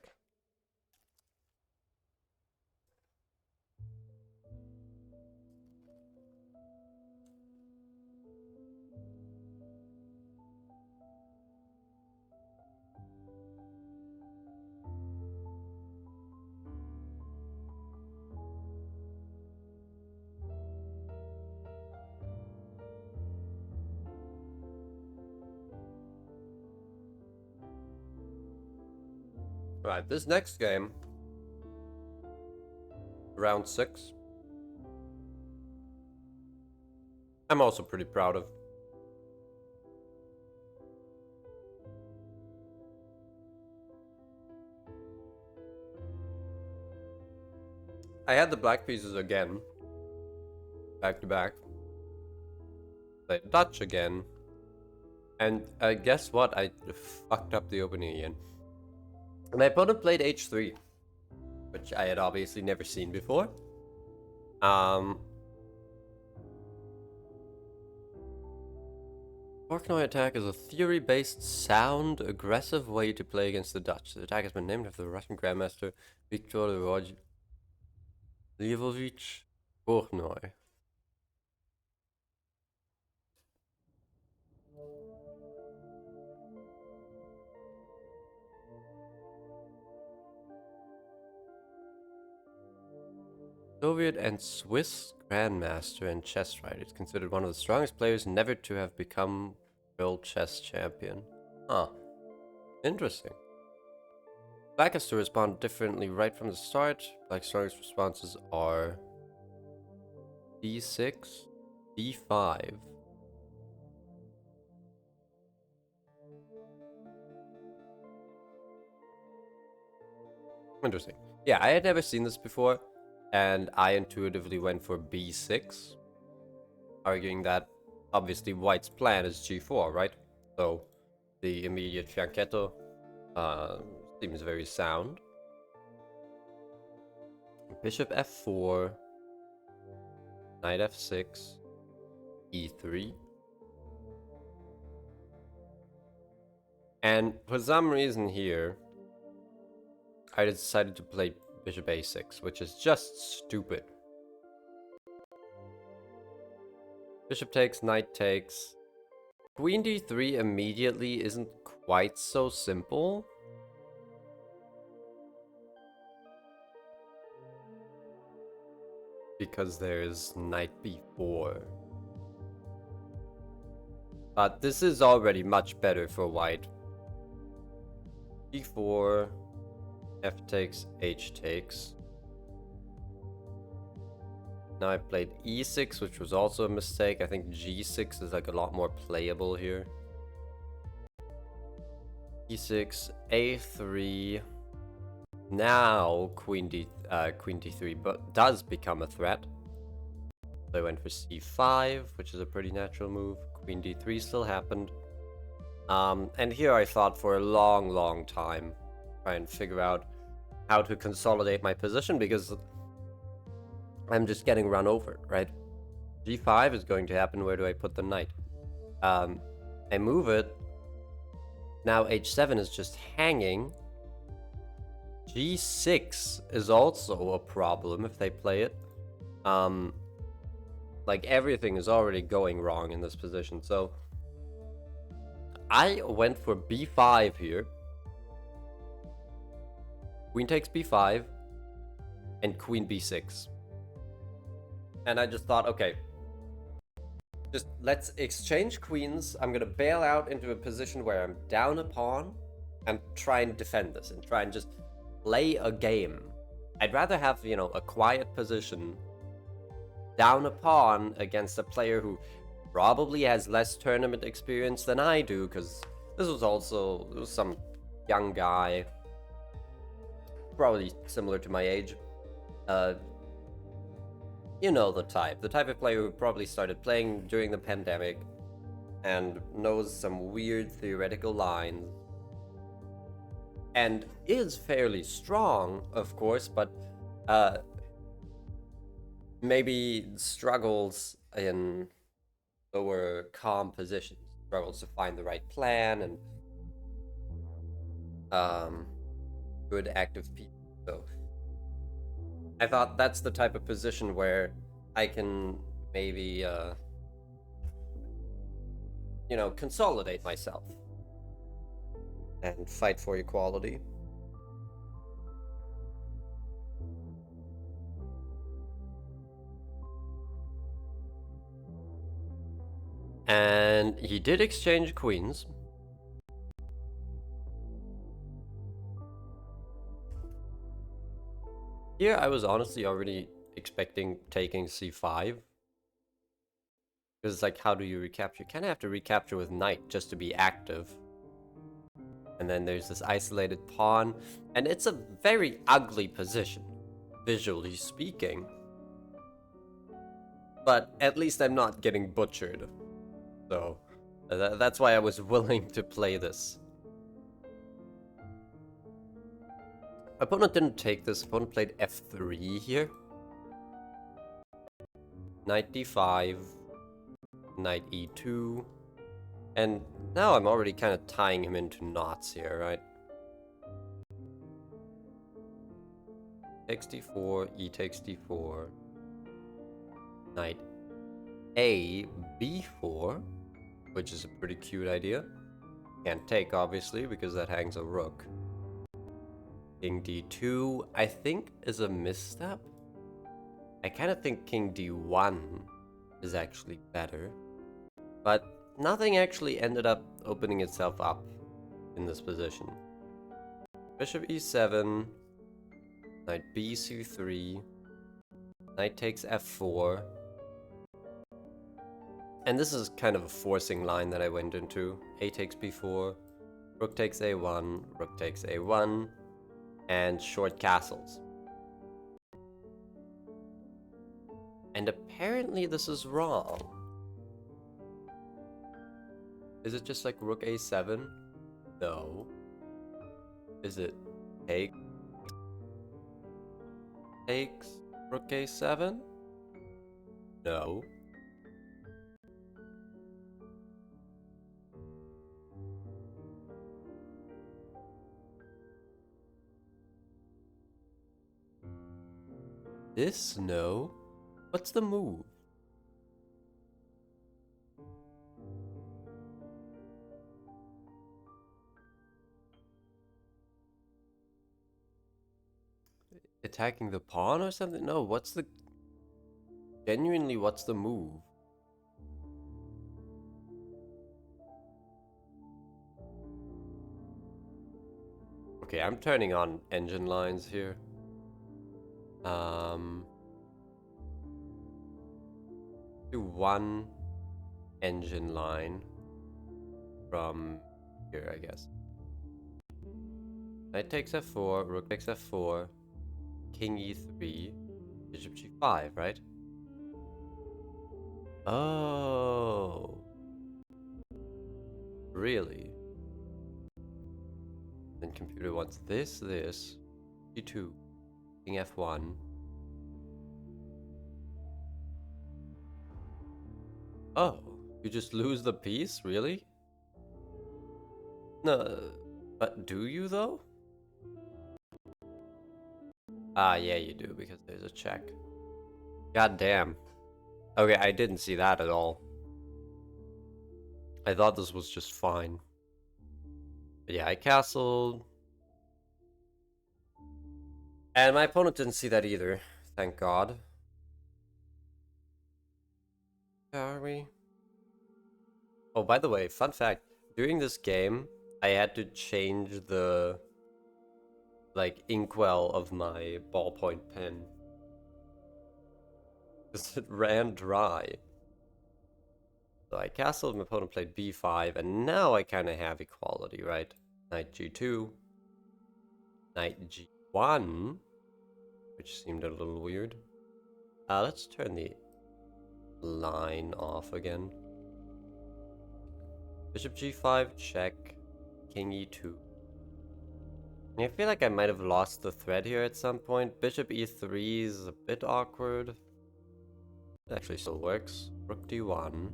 S1: Right, this next game, round 6, I'm also pretty proud of. I had the black pieces again, back to back. Played Dutch again, and guess what? I fucked up the opening again. My opponent played h3, which I had obviously never seen before. Um, Orknoy attack is a theory-based, sound, aggressive way to play against the Dutch. The attack has been named after the Russian Grandmaster Viktor Lvovich Orknoy. Soviet and Swiss Grandmaster and chess writer. It's considered one of the strongest players never to have become world chess champion. Huh. Interesting. Black has to respond differently right from the start. Black's strongest responses are d6, d5. Interesting. Yeah, I had never seen this before, and I intuitively went for b6, arguing that obviously white's plan is g4, right? So the immediate fianchetto seems very sound. Bishop f4, knight f6, e3. And for some reason here, I decided to play bishop a6, which is just stupid. Bishop takes, knight takes. Queen d3 immediately isn't quite so simple. Because there's knight b4. But this is already much better for white. d4, f takes, h takes. Now I played e6, which was also a mistake. I think g6 is like a lot more playable here. e6, a3. Now queen d3 but does become a threat. So I went for c5, which is a pretty natural move. Queen d3 still happened. And here I thought for a long time, try and figure out how to consolidate my position, because I'm just getting run over, right? g5 is going to happen. Where do I put the knight? I move it. Now h7 is just hanging. g6 is also a problem if they play it. Like everything is already going wrong in this position. So I went for b5 here. Queen takes b5 and queen b6. And I just thought, okay, just let's exchange queens. I'm gonna bail out into a position where I'm down a pawn and try and defend this and try and just play a game. I'd rather have, you know, a quiet position down a pawn against a player who probably has less tournament experience than I do, because this was some young guy, probably similar to my age. You know the type of player who probably started playing during the pandemic and knows some weird theoretical lines and is fairly strong, of course, but maybe struggles in lower calm positions, struggles to find the right plan and good active people. So I thought that's the type of position where I can maybe you know, consolidate myself and fight for equality. And he did exchange queens. Here I was honestly already expecting taking c5. Because it's like, how do you recapture? You kind of have to recapture with knight just to be active. And then there's this isolated pawn. And it's a very ugly position, visually speaking. But at least I'm not getting butchered. So that's why I was willing to play this. Opponent didn't take this. Opponent played f3 here. knight d5, knight e2, and now I'm already kind of tying him into knots here, right? Takes d4, e takes d4, knight a, b4, which is a pretty cute idea. Can't take, obviously, because that hangs a rook. King d2, I think, is a misstep. I kind of think king d1 is actually better. But nothing actually ended up opening itself up in this position. Bishop e7, knight b c3, knight takes f4. And this is kind of a forcing line that I went into. A takes b4, rook takes a1, rook takes a1, and short castles. And apparently this is wrong. Is it just like rook a7? No. Is it takes rook a7? No. This no. What's the move? Attacking the pawn or something? No, what's the... Genuinely, what's the move? Okay, I'm turning on engine lines here. Do one engine line from here, I guess. Knight takes f4, rook takes f4, king e3, bishop g5, right? Oh. Really? Then computer wants this, g2, king f1. Oh, you just lose the piece? Really? No, but do you though? Ah, yeah, you do, because there's a check. God damn. Okay, I didn't see that at all. I thought this was just fine. But yeah, I castled. And my opponent didn't see that either, thank God. Are we? Oh, by the way, fun fact. During this game, I had to change the, like, inkwell of my ballpoint pen. Because it ran dry. So I castled, my opponent played b5, and now I kind of have equality, right? Knight g2, knight g1, which seemed a little weird. Let's turn the line off again. Bishop g5, check, king e2. I feel like I might have lost the thread here at some point. Bishop e3 is a bit awkward. It actually still works. Rook d1.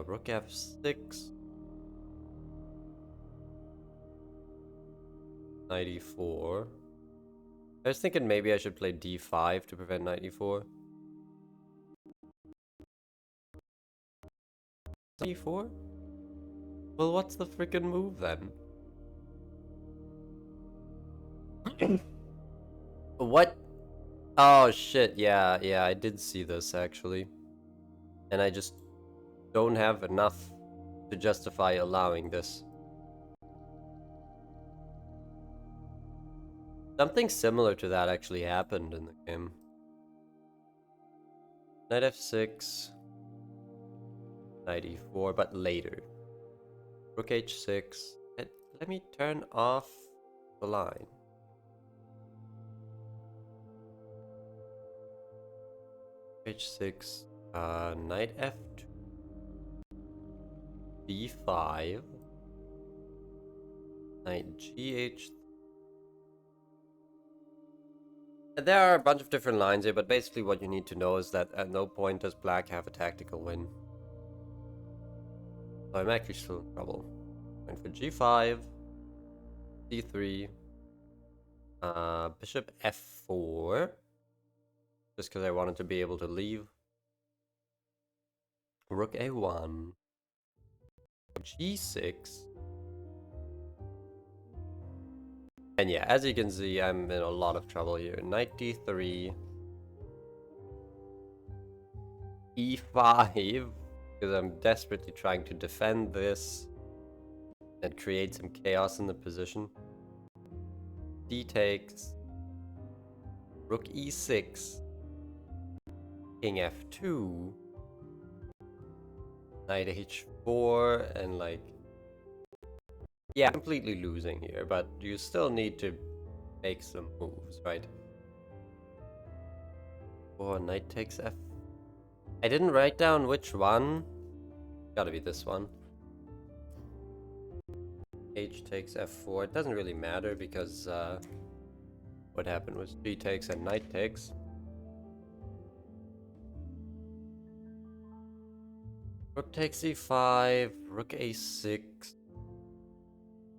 S1: Rook f6. Knight e4. I was thinking maybe I should play d5 to prevent knight e4. e4? Well, what's the freaking move then? What? Oh shit, yeah, I did see this actually. And I just don't have enough to justify allowing this. Something similar to that actually happened in the game. Knight f6, knight e4, but later. Rook h6. Let me turn off the line. h6, knight f2, b5, knight gh. There are a bunch of different lines here, but basically what you need to know is that at no point does black have a tactical win. So I'm actually still in trouble. Going for g5, d3, bishop f4, just because I wanted to be able to leave. Rook a1, g6. And yeah, as you can see, I'm in a lot of trouble here. Knight d3, e5, because I'm desperately trying to defend this and create some chaos in the position. D takes, rook e6, king f2, knight h4, and like, yeah, I'm completely losing here, but you still need to make some moves, right? Or knight takes f. I didn't write down which one. Gotta be this one. H takes f4. It doesn't really matter because what happened was g takes and knight takes. Rook takes e5, rook a6,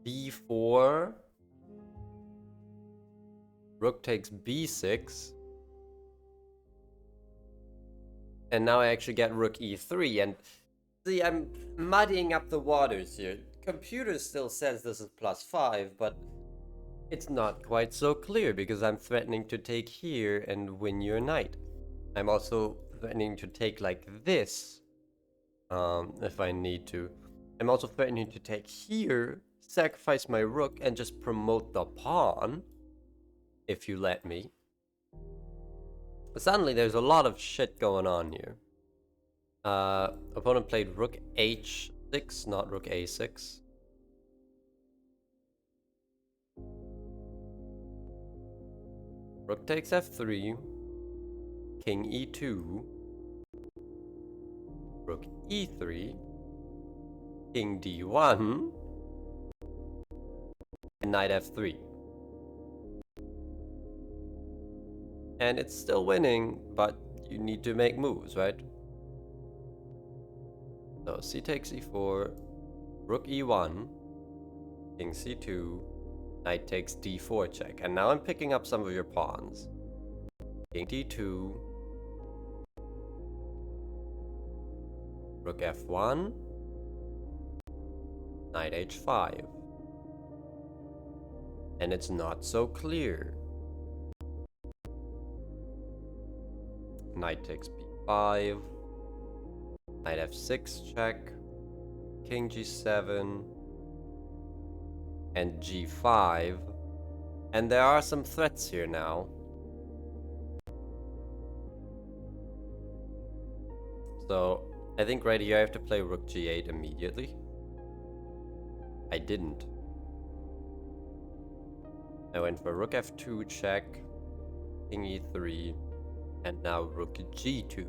S1: d4, rook takes b6, and now I actually get rook e3, and see, I'm muddying up the waters here. Computer still says this is +5, but it's not quite so clear because I'm threatening to take here and win your knight. I'm also threatening to take like this, if I need to. I'm also threatening to take here, sacrifice my rook, and just promote the pawn, if you let me. But suddenly there's a lot of shit going on here. Opponent played rook h6, not rook a6. Rook takes f3, king e2, rook e3, king d1, and knight f3. And it's still winning, but you need to make moves, right? So c takes e4, rook e1, king c2, knight takes d4 check. And now I'm picking up some of your pawns. King d2, rook f1, knight h5. And it's not so clear. Knight takes b5, knight f6 check, king g7, and g5. And there are some threats here now. So I think right here I have to play rook g8 immediately. I didn't. I went for rook f2 check, king e3, and now rook g2.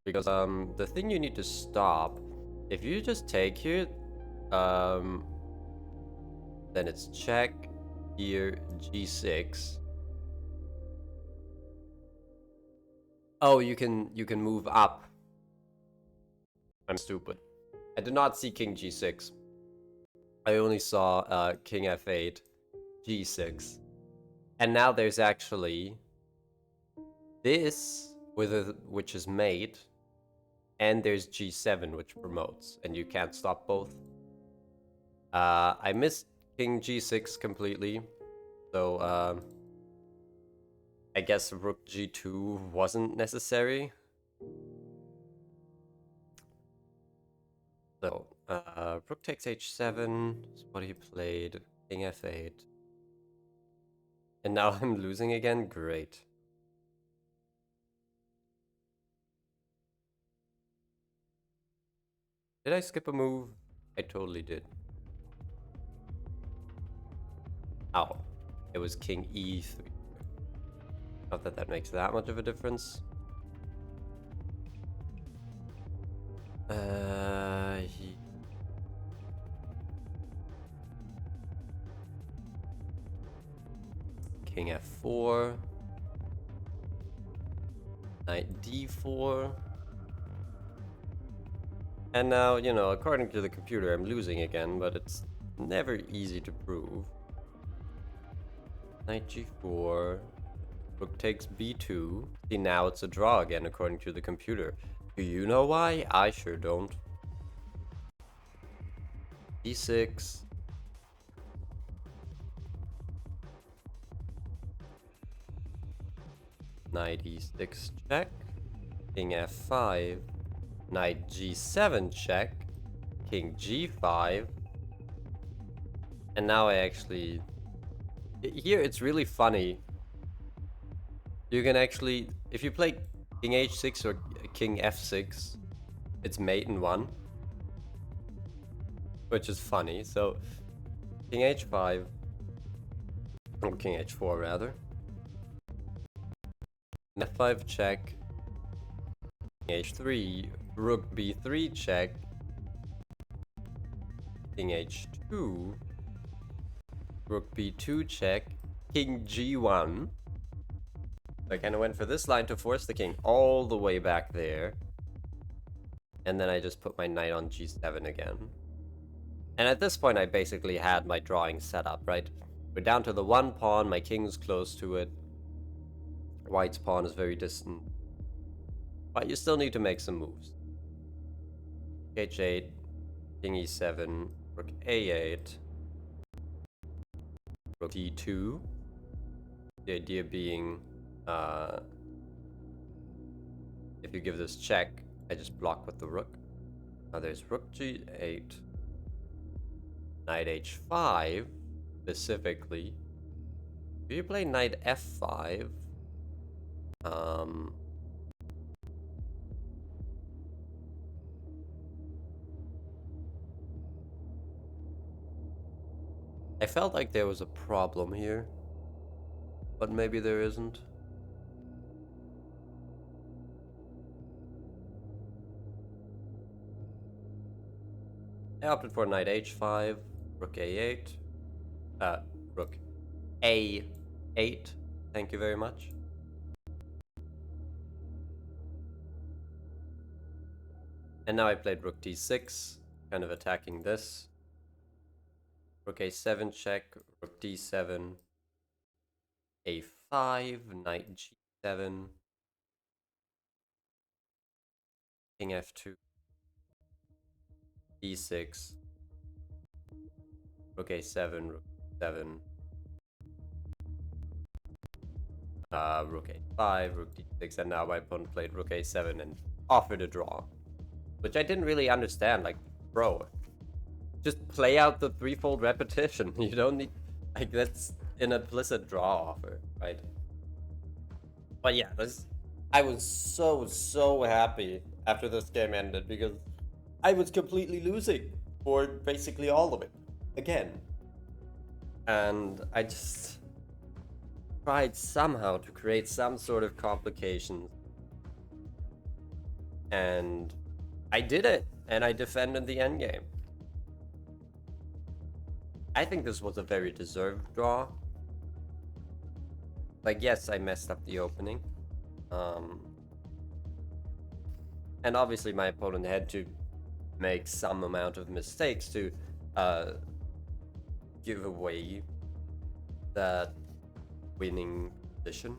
S1: Because the thing you need to stop, if you just take here, then it's check here g6. Oh, you can move up. I'm stupid. I did not see king g6. I only saw king f8, g6. And now there's actually this, which is mate, and there's g7, which promotes, and you can't stop both. I missed king g6 completely, so I guess rook g2 wasn't necessary. So, rook takes h7 is what he played, king f8. And now I'm losing again? Great. Did I skip a move? I totally did. Oh, it was king e3. Not that that makes that much of a difference. King f4. Knight d4. And now, you know, according to the computer, I'm losing again, but it's never easy to prove. Knight g4. Rook takes b2. See, now it's a draw again, according to the computer. Do you know why? I sure don't. d6. Knight e6 check. King f5. Knight g7 check. King g5. And now I actually... Here it's really funny. You can actually... If you play King h6 or King f6, it's mate in 1. Which is funny. So, King h5. Or King h4 rather. f5 check. King h3. Rook b3 check. King h2. Rook b2 check. King g1. I kind of went for this line to force the king all the way back there. And then I just put my knight on g7 again. And at this point I basically had my drawing set up, right? We're down to the one pawn, my king's close to it. White's pawn is very distant. But you still need to make some moves. h8, king e7, rook a8, rook d2. The idea being, if you give this check, I just block with the rook. Now there's rook g8, knight h5, specifically. If you play knight f5, I felt like there was a problem here, but maybe there isn't. I opted for knight h5, rook a8, rook a8, thank you very much. And now I played rook d6, kind of attacking this. Rook a7 check, rook d7, a5, knight g7, king f2, d6, rook a7, rook 7, rook a5, rook d6, and now my opponent played rook a7 and offered a draw. Which I didn't really understand, like, bro, just play out the threefold repetition. You don't need, like, that's an implicit draw offer, right? But yeah, I was so happy after this game ended because I was completely losing for basically all of it again. And I just tried somehow to create some sort of complications. And I did it, and I defended the endgame. I think this was a very deserved draw. Like, yes, I messed up the opening. And obviously my opponent had to make some amount of mistakes to give away that winning position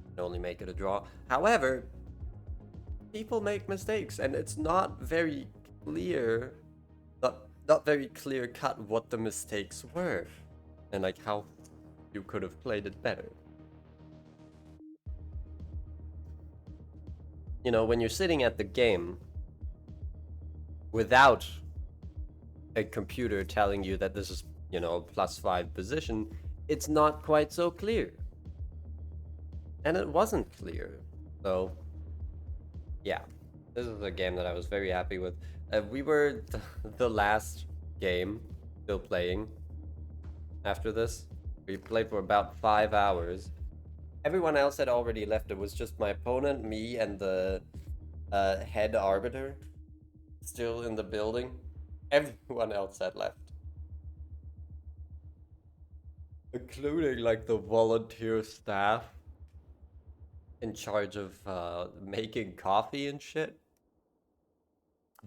S1: and only make it a draw. However, people make mistakes, and it's not very clear, not very clear cut what the mistakes were, and like how you could have played it better. You know, when you're sitting at the game without a computer telling you that this is, you know, +5 position, it's not quite so clear. And it wasn't clear. So, yeah, this is a game that I was very happy with. We were the last game still playing after this. We played for about 5 hours. Everyone else had already left. It was just my opponent, me, and the head arbiter still in the building. Everyone else had left. Including like the volunteer staff in charge of making coffee and shit.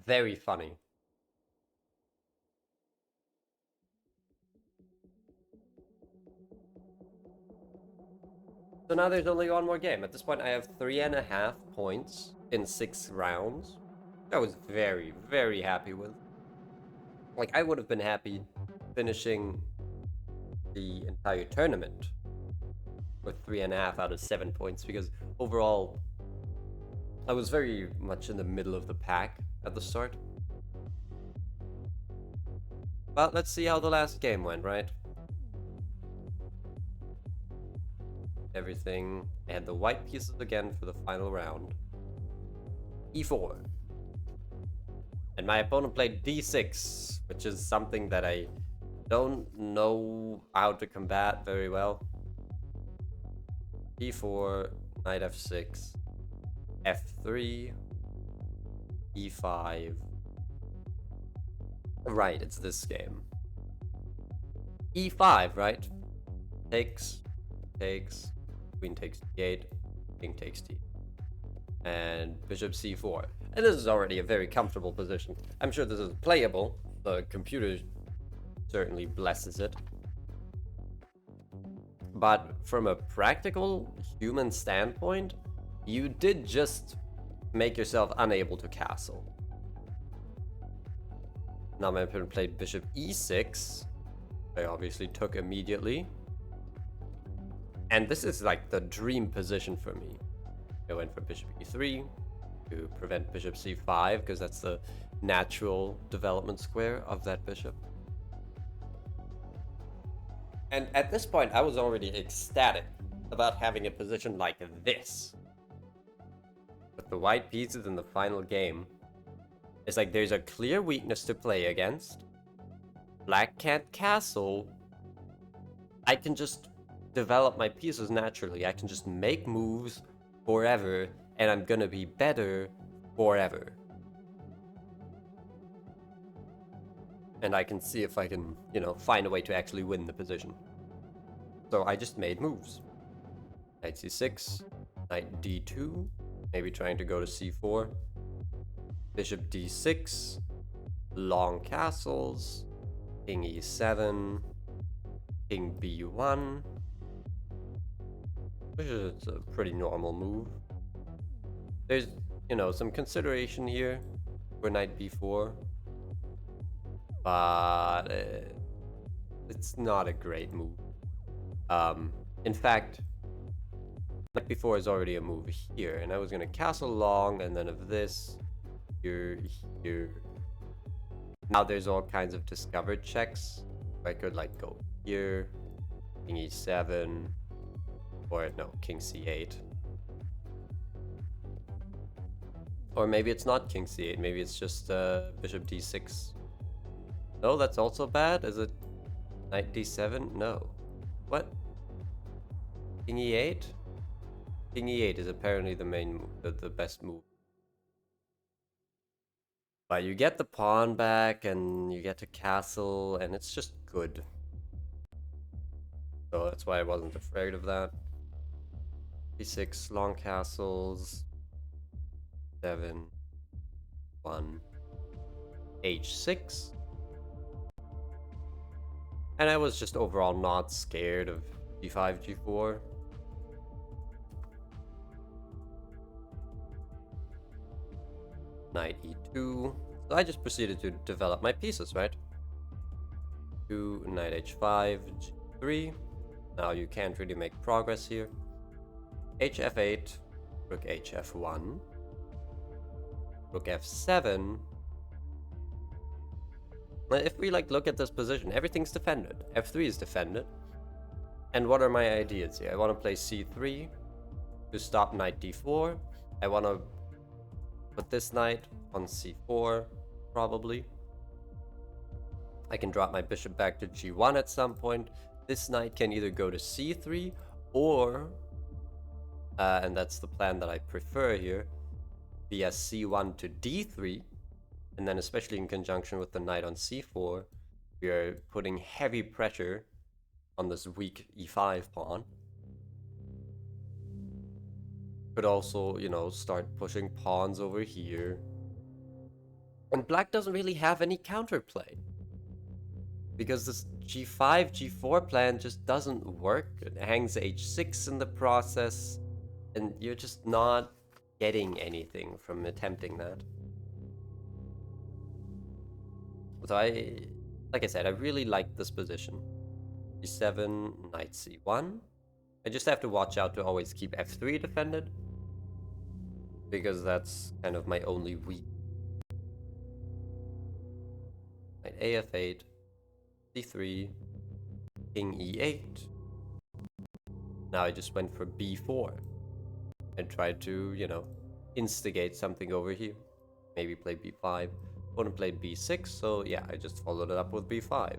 S1: Very funny. So now there's only one more game. At this point, I have 3.5 points in 6 rounds. I was very, very happy with. Like, I would have been happy finishing the entire tournament with 3.5 out of 7 points because overall, I was very much in the middle of the pack at the start. But let's see how the last game went, right? Everything. And the white pieces again for the final round. E4. And my opponent played D6, which is something that I don't know how to combat very well. E4, knight F6, F3, E5. Right, it's this game. E5, right? Takes, queen takes D8, king takes D. And bishop C4. And this is already a very comfortable position. I'm sure this is playable. The computer certainly blesses it. But from a practical human standpoint, you did just make yourself unable to castle. Now my opponent played bishop E6. I obviously took immediately. And this is like the dream position for me. I went for bishop E3 to prevent bishop C5 because that's the natural development square of that bishop. And at this point, I was already ecstatic about having a position like this. With the white pieces in the final game, it's like there's a clear weakness to play against. Black can't castle. I can just develop my pieces naturally. I can just make moves forever, and I'm gonna be better forever. And I can see if I can, find a way to actually win the position. So I just made moves. Knight c6, knight d2, maybe trying to go to c4. Bishop d6, long castles, king e7, king b1, which is a pretty normal move. There's, some consideration here for knight b4, but it's not a great move. In fact, knight b4 is already a move here, and I was gonna castle long, and then of this, here. Now there's all kinds of discovered checks. I could like go here, king e7, or no, king c8. Or maybe it's not king c8, maybe it's just bishop d6. No, that's also bad. Is it knight d7? No. What? King e8? King e8 is apparently the main move, the best move. But you get the pawn back and you get a castle and it's just good. So that's why I wasn't afraid of that. b6, long castles. 7, 1, h6. And I was just overall not scared of g5, g4. Knight e2. So I just proceeded to develop my pieces, right? 2, knight h5, g3. Now you can't really make progress here. hf8, rook hf1, rook f7. If we look at this position, everything's defended. f3 is defended. And what are my ideas here? I want to play c3 to stop knight d4. I want to put this knight on c4, probably. I can drop my bishop back to g1 at some point. This knight can either go to c3 or, and that's the plan that I prefer here, via c1 to d3. And then especially in conjunction with the knight on c4, we are putting heavy pressure on this weak e5 pawn. Could also, you know, start pushing pawns over here. And black doesn't really have any counterplay. Because this g5, g4 plan just doesn't work. It hangs h6 in the process. And you're just not getting anything from attempting that. So like I said, I really like this position. g7, knight c1. I just have to watch out to always keep f3 defended, because that's kind of my only weak. Knight af8, c3, king e8. Now I just went for b4 and tried to, you know, instigate something over here. Maybe play b5. Opponent played b6, so yeah, I just followed it up with b5.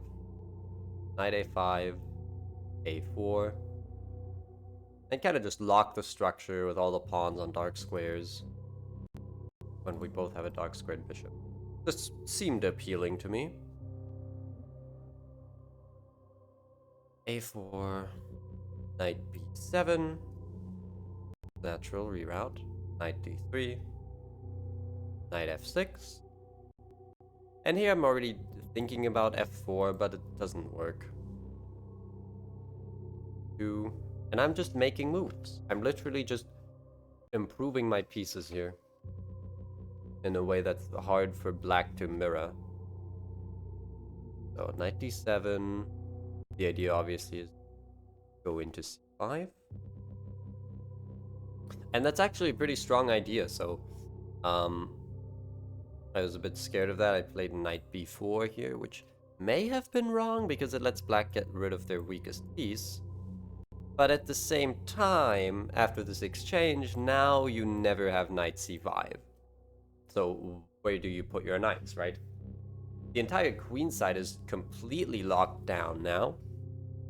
S1: Knight a5, a4. And kind of just lock the structure with all the pawns on dark squares when we both have a dark squared bishop. This seemed appealing to me. a4, knight b7, natural reroute, knight d3, knight f6. And here I'm already thinking about f4, but it doesn't work. 2. And I'm just making moves. I'm literally just improving my pieces here in a way that's hard for black to mirror. So knight d7. The idea obviously is go into c5. And that's actually a pretty strong idea, so I was a bit scared of that. I played knight b4 here, which may have been wrong because it lets black get rid of their weakest piece. But at the same time, after this exchange, now you never have knight c5. So where do you put your knights, right? The entire queen side is completely locked down now.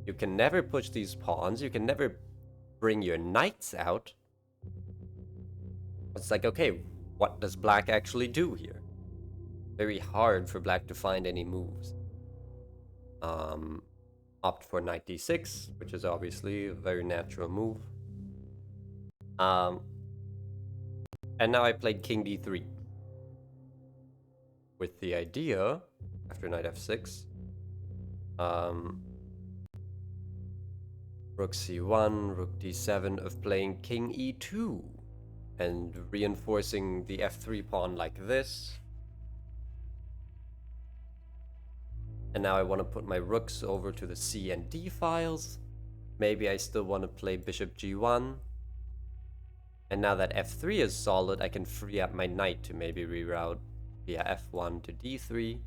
S1: You can never push these pawns. You can never bring your knights out. It's like, okay, what does black actually do here? Very hard for black to find any moves. Opt for knight d6, which is obviously a very natural move. And now I played king d3. With the idea, after knight f6, rook c1, rook d7, of playing king e2 and reinforcing the f3 pawn like this. And now I want to put my rooks over to the c and d files. Maybe I still want to play bishop g1. And now that f3 is solid, I can free up my knight to maybe reroute via f1 to d3.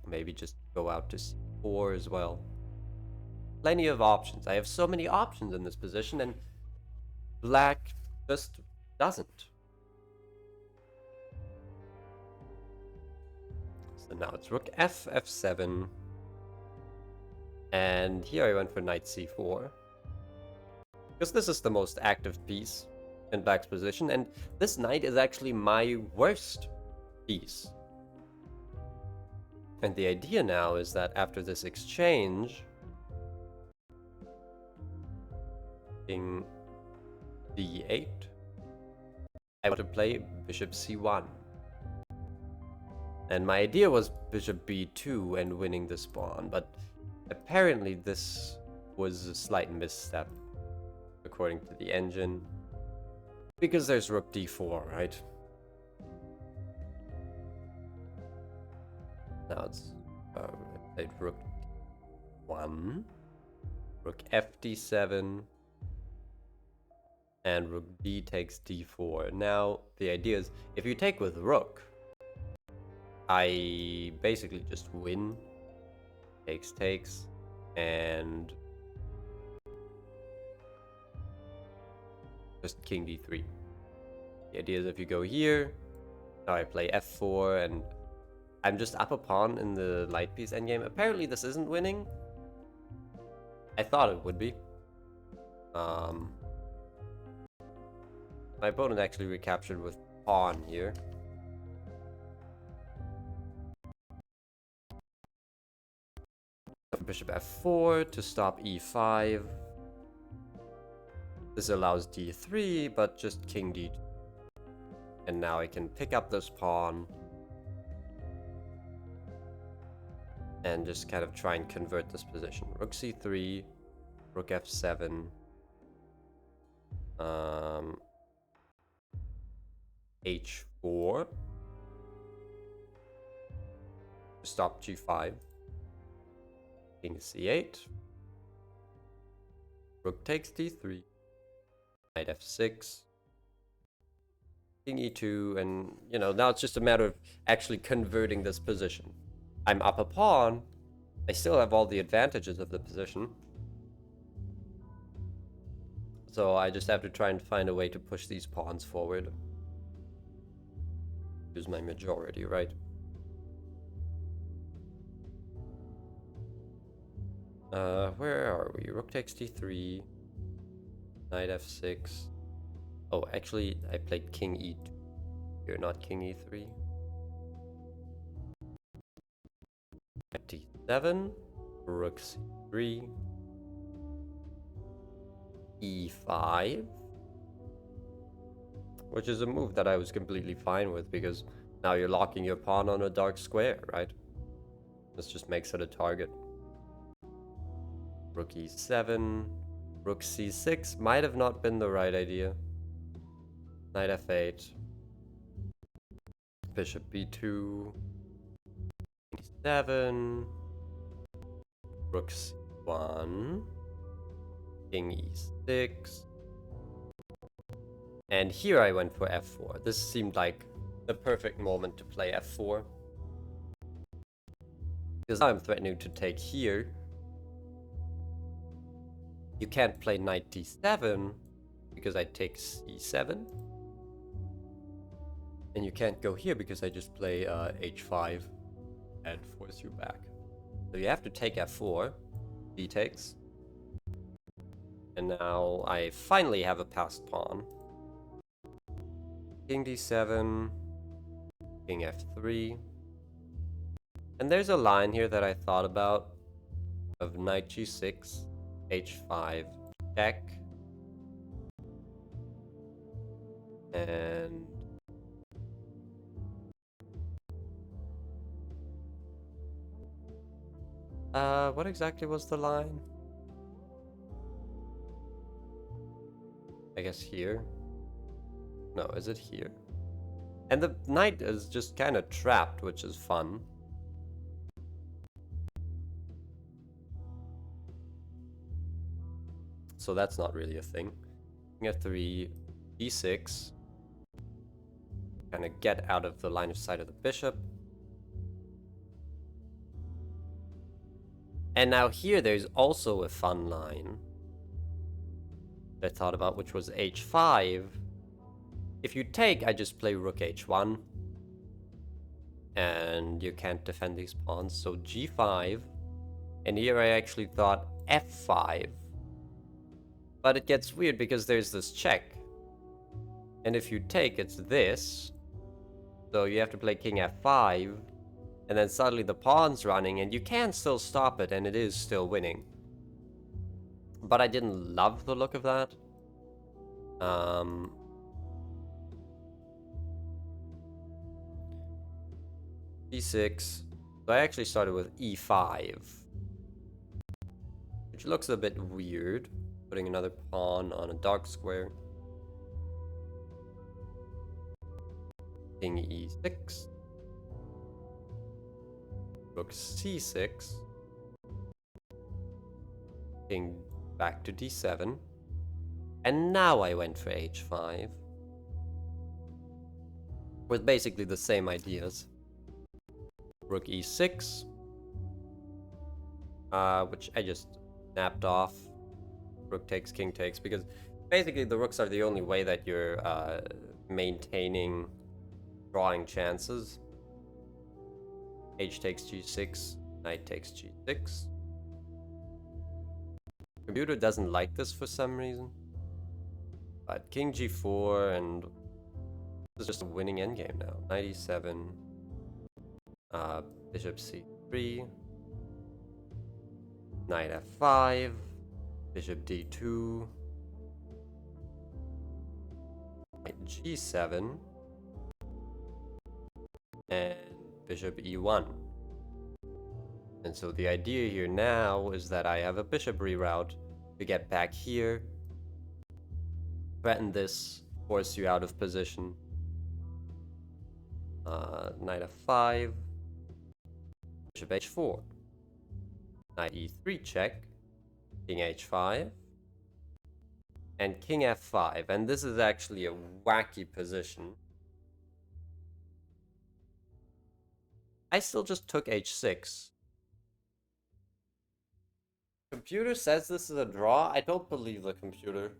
S1: Maybe just go out to c4 as well. Plenty of options. I have so many options in this position, and black just doesn't. So now it's rook f, f7. And here I went for knight c4. Because this is the most active piece in black's position, and this knight is actually my worst piece. And the idea now is that after this exchange, king d8, I want to play bishop c1. And my idea was bishop b2 and winning this pawn, but apparently this was a slight misstep, according to the engine, because there's rook d4, right? Now it's played rook d1, rook f d7, and rook d takes d4. Now the idea is, if you take with rook, I basically just win. Takes, and just king d3. The idea is if you go here, now I play f4, and I'm just up a pawn in the light piece endgame. Apparently this isn't winning. I thought it would be. My opponent actually recaptured with pawn here. Bishop f4 to stop e5. This allows d3, but just king d2. And now I can pick up this pawn and just kind of try and convert this position. Rook c3, rook f7, h4 to stop g5, king c8, rook takes d3, knight f6, king e2, and you know, now it's just a matter of actually converting this position. I'm up a pawn. I still have all the advantages of the position. So I just have to try and find a way to push these pawns forward. Use my majority, right? Where are we? Rook takes d3, knight f6. Oh, actually, I played king e2. You're not king e3. d7, rook c3, e5, which is a move that I was completely fine with because now you're locking your pawn on a dark square, right? This just makes it a target. Rook e7, rook c6 might have not been the right idea. Knight f8, bishop b2, e7, rook c1, king e6, and here I went for f4. This seemed like the perfect moment to play f4, because now I'm threatening to take here. You can't play knight d7 because I take c7, and you can't go here because I just play h5 and force you back. So you have to take f4, b takes, and now I finally have a passed pawn. King d7, king f3, and there's a line here that I thought about of knight g6, h5, check, and what exactly was the line? I guess here. No, is it here? And the knight is just kind of trapped, which is fun. So that's not really a thing. King f3, e6. Kind of get out of the line of sight of the bishop. And now here there's also a fun line that I thought about, which was h5. If you take, I just play rook h1. And you can't defend these pawns, so g5. And here I actually thought f5. But it gets weird because there's this check. And if you take, it's this. So you have to play king f5. And then suddenly the pawn's running, and you can still stop it, and it is still winning. But I didn't love the look of that. e6. So I actually started with e5. Which looks a bit weird. Putting another pawn on a dark square. King e6. Rook c6. King back to d7. And now I went for h5. With basically the same ideas. Rook e6. Which I just snapped off. Rook takes, king takes, because basically the rooks are the only way that you're maintaining drawing chances. H takes g6, knight takes g6. Computer doesn't like this for some reason. But king g4, and this is just a winning endgame now. Knight e7, bishop c3, Knight f5, bishop d2, knight g7, and bishop e1. And so the idea here now is that I have a bishop reroute to get back here, threaten this, force you out of position. Knight f5, bishop h4, knight e3 check, king h5, and king f5. And this is actually a wacky position. I still just took h6. Computer says this is a draw. I don't believe the computer.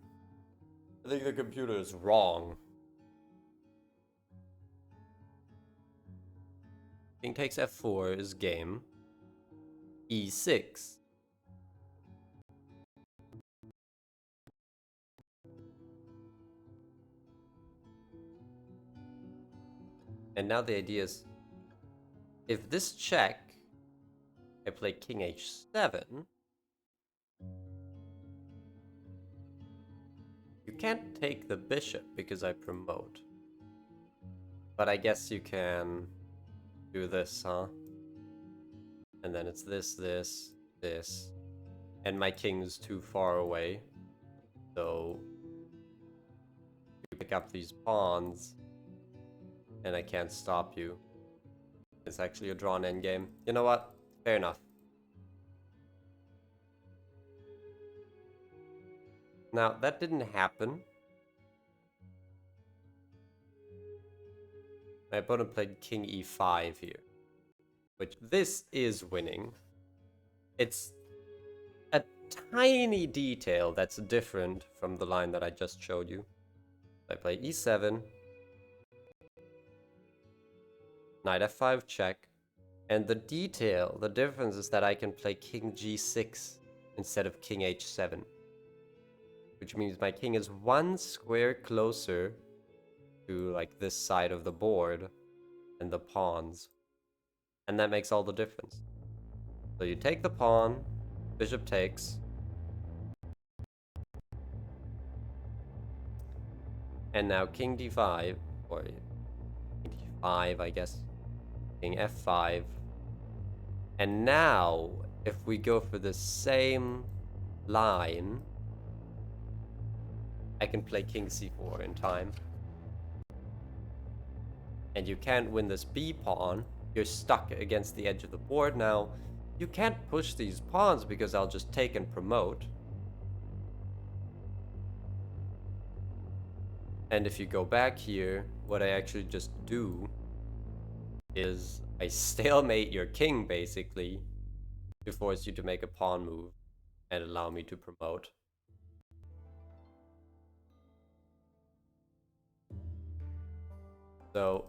S1: I think the computer is wrong. King takes f4 is game. e6. And now the idea is, if this check, I play king h7, you can't take the bishop because I promote. But I guess you can do this, huh? And then it's this, this, this. And my king's too far away. So you pick up these pawns and I can't stop you. It's actually a drawn endgame. You know what? Fair enough. Now, that didn't happen. My opponent played king e5 here, which this is winning. It's a tiny detail that's different from the line that I just showed you. I play e7, knight f5 check, and the detail, the difference is that I can play king g6 instead of king h7, which means my king is one square closer to like this side of the board and the pawns, and that makes all the difference. So you take the pawn, bishop takes, and now king d5, or king d5 I guess, king f5, and now if we go for the same line, I can play king c4 in time. And you can't win this b pawn. You're stuck against the edge of the board now. You can't push these pawns because I'll just take and promote. And if you go back here, what I actually just do is I stalemate your king basically to force you to make a pawn move and allow me to promote. So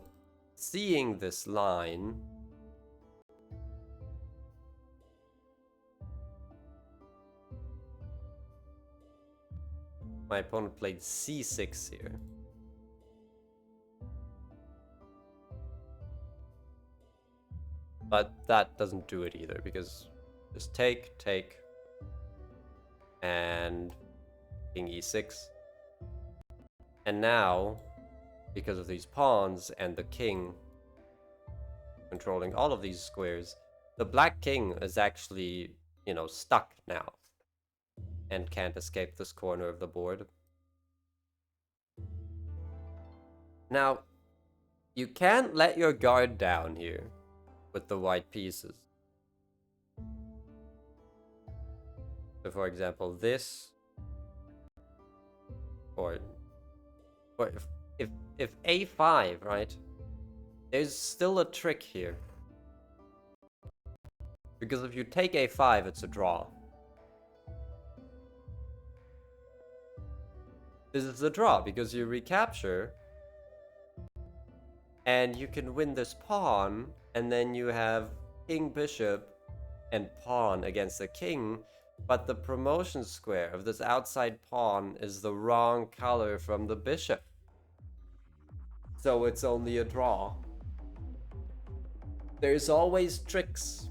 S1: seeing this line, my opponent played c6 here. But that doesn't do it either, because just take, and king e6. And now, because of these pawns and the king controlling all of these squares, the black king is actually, you know, stuck now and can't escape this corner of the board. Now, you can't let your guard down here with the white pieces. So for example, this, or if a5, right? There's still a trick here. Because if you take a5, it's a draw. This is a draw because you recapture and you can win this pawn, and then you have king, bishop, and pawn against the king, but the promotion square of this outside pawn is the wrong color from the bishop. So it's only a draw. There's always tricks.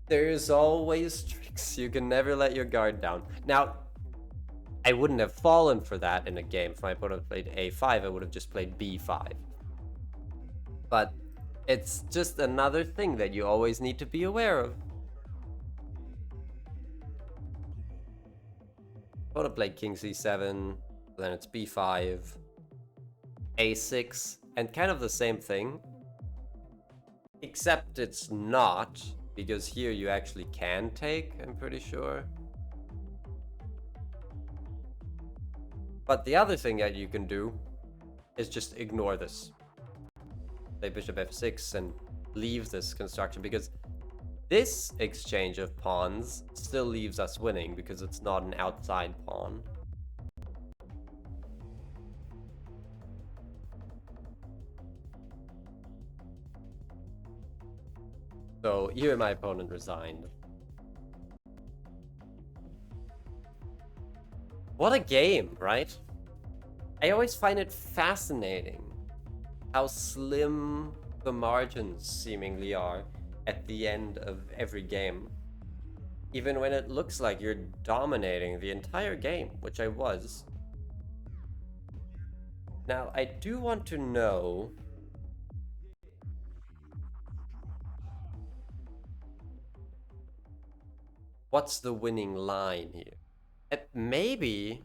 S1: There's always tricks. You can never let your guard down. Now, I wouldn't have fallen for that in a game. If my opponent played a5, I would have just played b5. But it's just another thing that you always need to be aware of. Opponent played king c7, then it's b5, a6, and kind of the same thing. Except it's not, because here you actually can take, I'm pretty sure. But the other thing that you can do is just ignore this. Play bishop f6 and leave this construction, because this exchange of pawns still leaves us winning because it's not an outside pawn. So here my opponent resigned. What a game, right? I always find it fascinating how slim the margins seemingly are at the end of every game. Even when it looks like you're dominating the entire game, which I was. Now, I do want to know what's the winning line here. Maybe...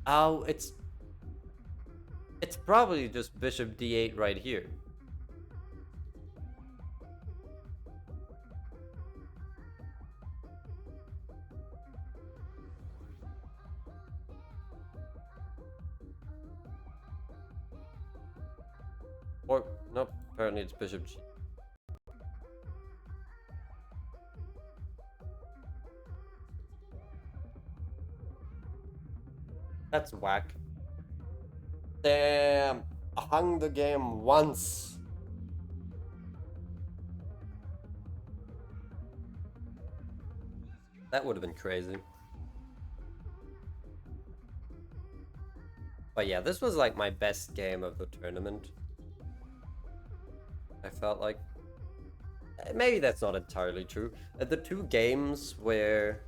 S1: Oh, it's probably just bishop d8 right here. Or, nope, apparently it's bishop g. That's whack. Damn, I hung the game once. That would have been crazy. But yeah, this was like my best game of the tournament. I felt like... Maybe that's not entirely true. The two games where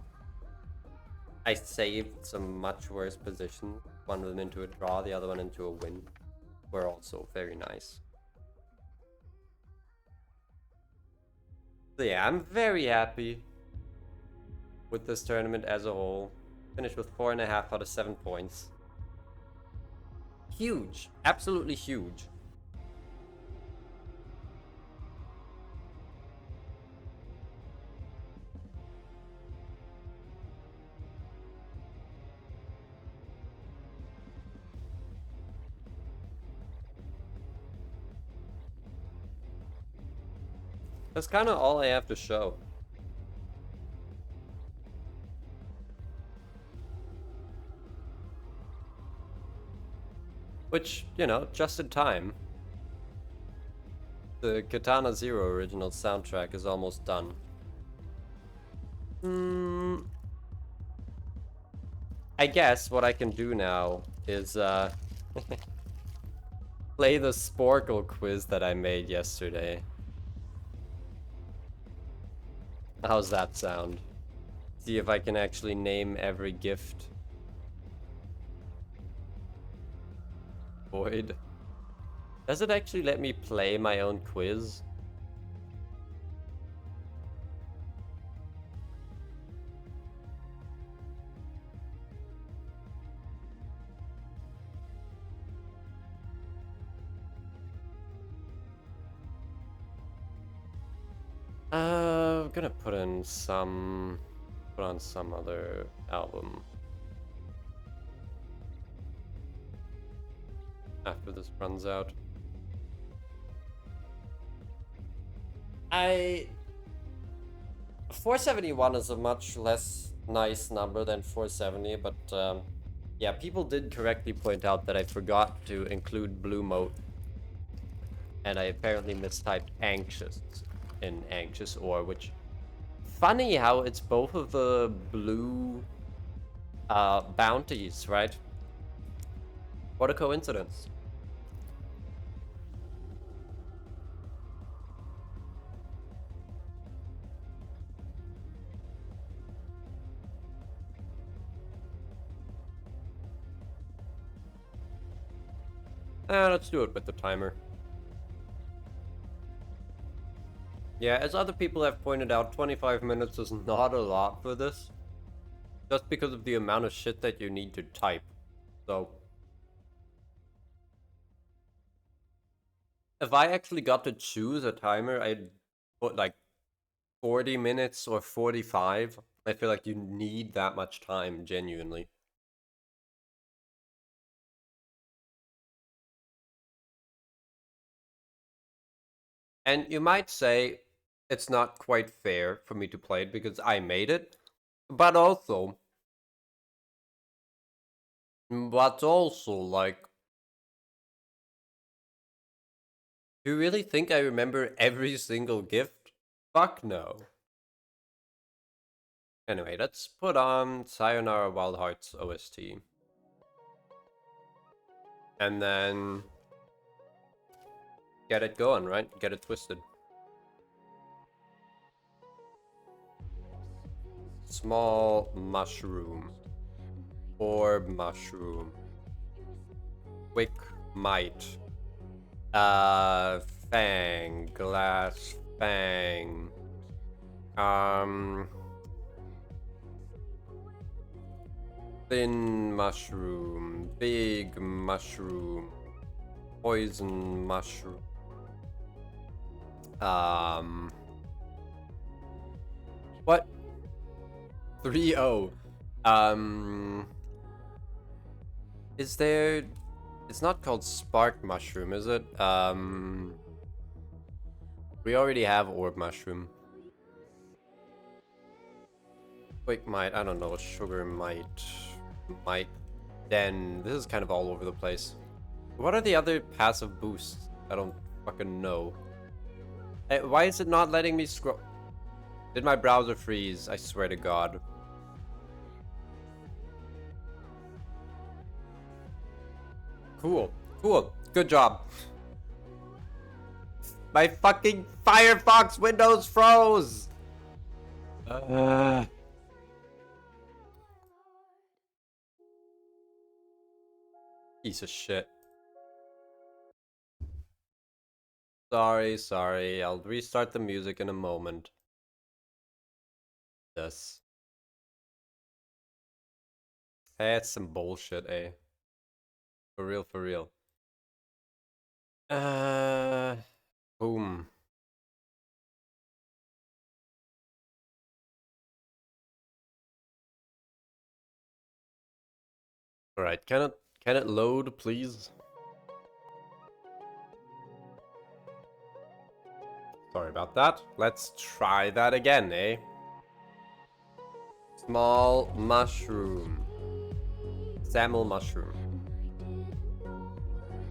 S1: I saved some much worse positions, one of them into a draw, the other one into a win, were also very nice. So yeah, I'm very happy with this tournament as a whole. Finished with 4.5 out of 7 points. Huge. Absolutely huge. That's kind of all I have to show. Which, you know, just in time. The Katana Zero original soundtrack is almost done. I guess what I can do now is play the Sporkle quiz that I made yesterday. How's that sound? See if I can actually name every gift. Void. Does it actually let me play my own quiz? I'm gonna put on some other album after this runs out. 471 is a much less nice number than 470, but yeah, people did correctly point out that I forgot to include blue mode, and I apparently mistyped anxious in anxious or, which funny how it's both of the blue bounties, right? What a coincidence. Let's do it with the timer. Yeah, as other people have pointed out, 25 minutes is not a lot for this. Just because of the amount of shit that you need to type. So, if I actually got to choose a timer, I'd put like 40 minutes or 45. I feel like you need that much time, genuinely. And you might say it's not quite fair for me to play it because I made it. But also, like, do you really think I remember every single gift? Fuck no. Anyway, let's put on Sayonara Wild Hearts OST. And then get it going, right? Get it twisted. Small mushroom. Orb mushroom. Quick might. Fang. Glass fang. Thin mushroom. Big mushroom. Poison mushroom. What? 3-0. Is there... It's not called spark mushroom, is it? We already have orb mushroom. Quick might, I don't know, sugar might, then... This is kind of all over the place. What are the other passive boosts? I don't fucking know. Why is it not letting me scroll? Did my browser freeze? I swear to God. Cool. Cool. Good job. My fucking Firefox Windows froze! Piece of shit. Sorry. I'll restart the music in a moment. Yes. That's some bullshit, eh? For real, for real. Boom. Alright, can it load, please? Sorry about that. Let's try that again, eh? Small mushroom. Sample mushroom.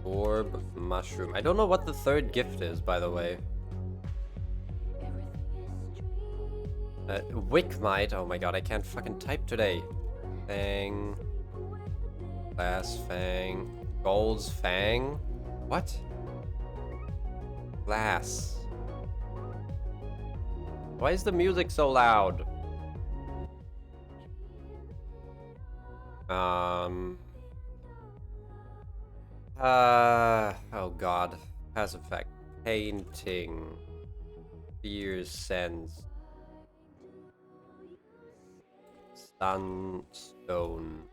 S1: Orb mushroom. I don't know what the third gift is, by the way. Wickmite. Oh my god, I can't fucking type today. Fang. Glass fang. Gold's fang. What? Glass. Why is the music so loud? Oh god. Pass effect. Painting. Fear sense. Sunstone.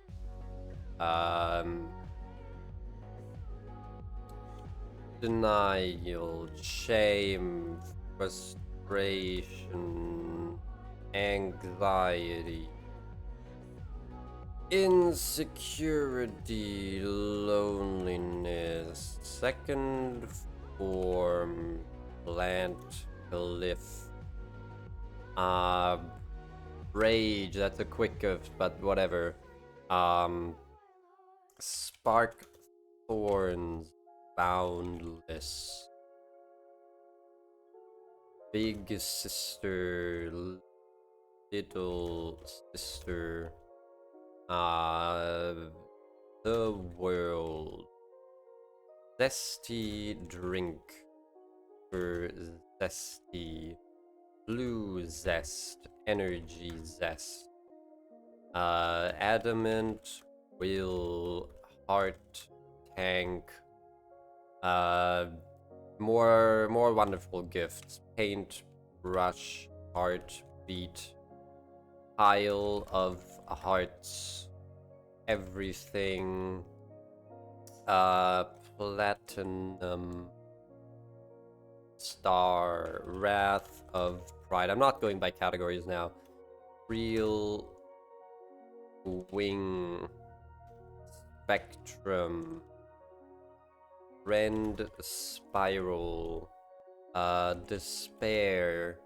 S1: Denial. Shame. Frustration. Anxiety. Insecurity, loneliness, second form, plant, glyph, rage, that's a quick gift, but whatever. Spark, thorns, boundless, big sister, little sister, the world. Zesty drink. For zesty. Blue zest. Energy zest. Adamant. Will. Heart. Tank. Uh, more wonderful gifts. Paint, brush, heart, beat, pile of hearts, everything. Platinum, star, wrath of pride. I'm not going by categories now. Real, wing, spectrum, rend, spiral, despair,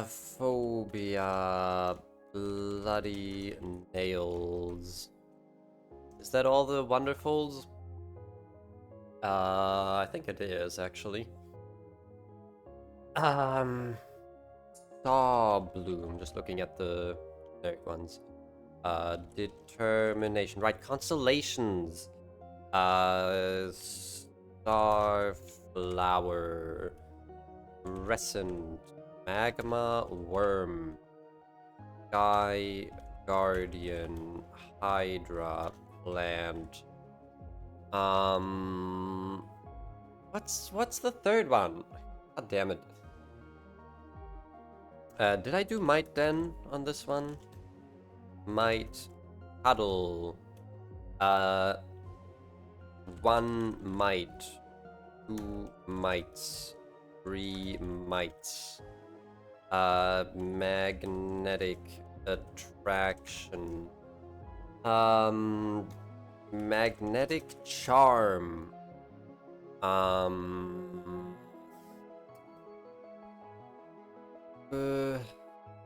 S1: phobia, bloody nails. Is that all the wonderfuls? I think it is, actually. Saw bloom, just looking at the generic ones. Determination, right, constellations. Starflower, crescent, magma, worm, sky, guardian, hydra, plant. What's the third one? God damn it. Did I do might then on this one? Might, huddle, one might, two mites, three mites, magnetic attraction, magnetic charm,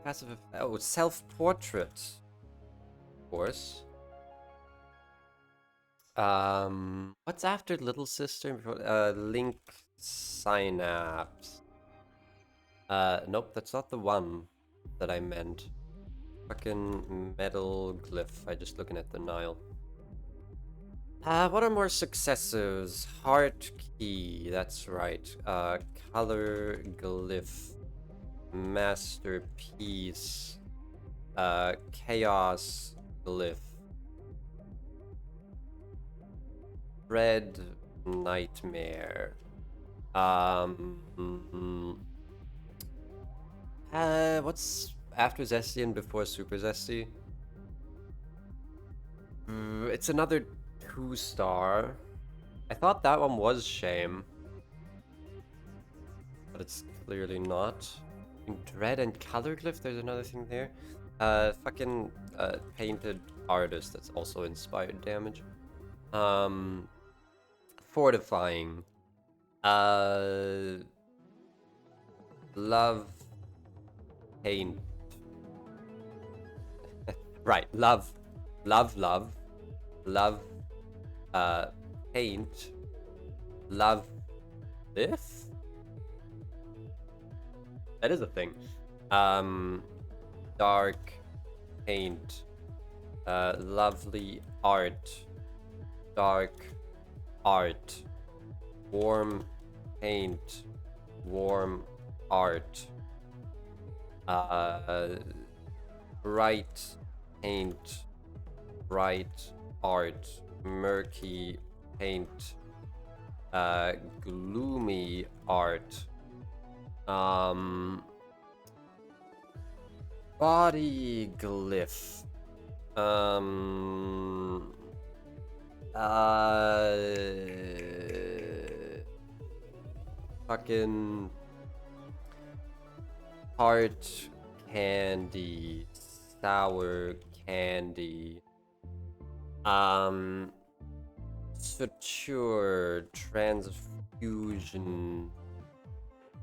S1: passive effect, oh, self-portrait, of course. What's after Little Sister before Link Synapse? Nope, that's not the one that I meant. Fucking metal glyph. I just looking at the Nile. What are more successors? Heart key, that's right. Color glyph. Masterpiece. Chaos glyph. Red nightmare. What's after Zesty and before Super Zesty? It's another 2-star. I thought that one was Shame, but it's clearly not. In Dread and Color Glyph, there's another thing there. Fucking painted artist that's also inspired damage. Fortifying. Love. Paint. Right, love. Love. Paint. Love. This? That is a thing. Dark. Paint. Lovely art. Dark art. Warm paint. Warm art. Bright paint. Bright art. Murky paint. Gloomy art. Body glyph. Fucking heart candy, sour candy, suture, transfusion,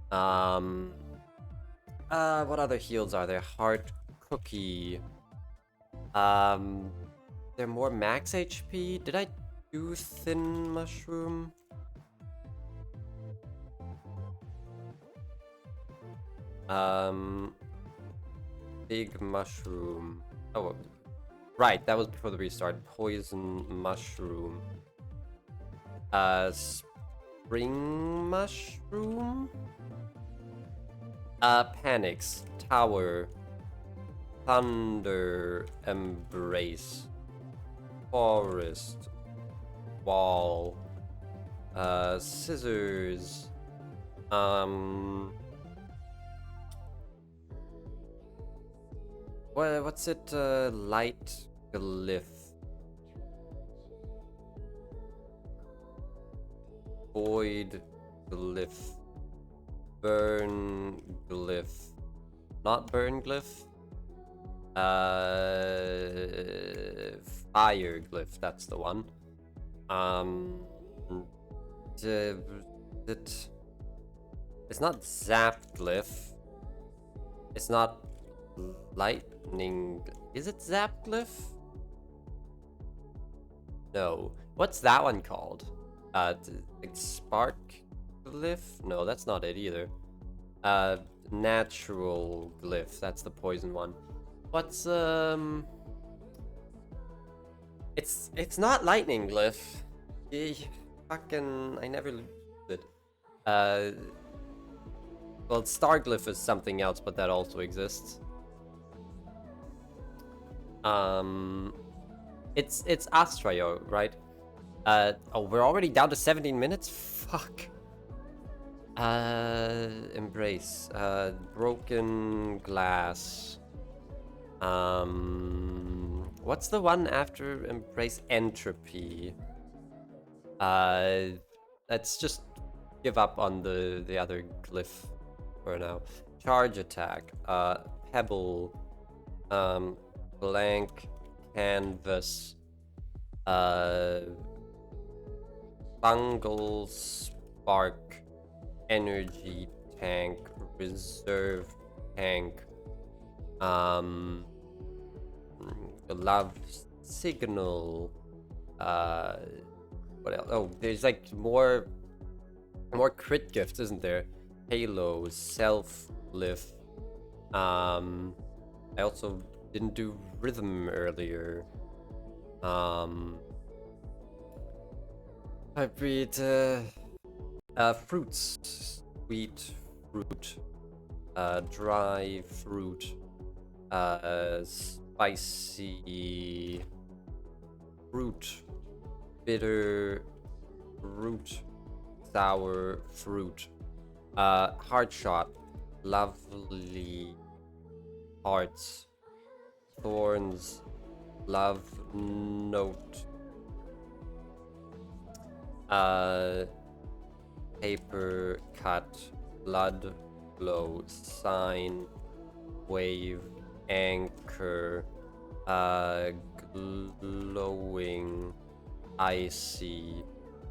S1: what other heals are there? Heart cookie, they're more max HP. Did I do thin mushroom? Big mushroom. Oh, right, that was before the restart. Poison mushroom. Spring mushroom? Panics. Tower. Thunder embrace. Forest. Wall. Scissors. What's it? Light glyph. Void glyph. Burn glyph. Not burn glyph. Fire glyph. That's the one. It's not zap glyph. It's not lightning. Is it zap glyph? No. What's that one called? Like spark glyph? No, that's not it either. Natural glyph. That's the poison one. What's It's not lightning glyph. Fucking, I never used it. Well, star glyph is something else, but that also exists. It's Astrio, right? Oh, we're already down to 17 minutes? Fuck. Embrace. Broken glass. What's the one after embrace? Entropy. Let's just give up on the other glyph for now. Charge attack. Pebble. Blank canvas. Fungal spark. Energy tank. Reserve tank. Love signal. What else? Oh, there's like more crit gifts, isn't there? Halo, self lift. I also didn't do rhythm earlier. I read fruits, sweet fruit, dry fruit, spicy fruit, bitter fruit, sour fruit, heart shot, lovely hearts, thorns, love note, paper cut, blood flow, sign, wave, anchor, glowing, icy,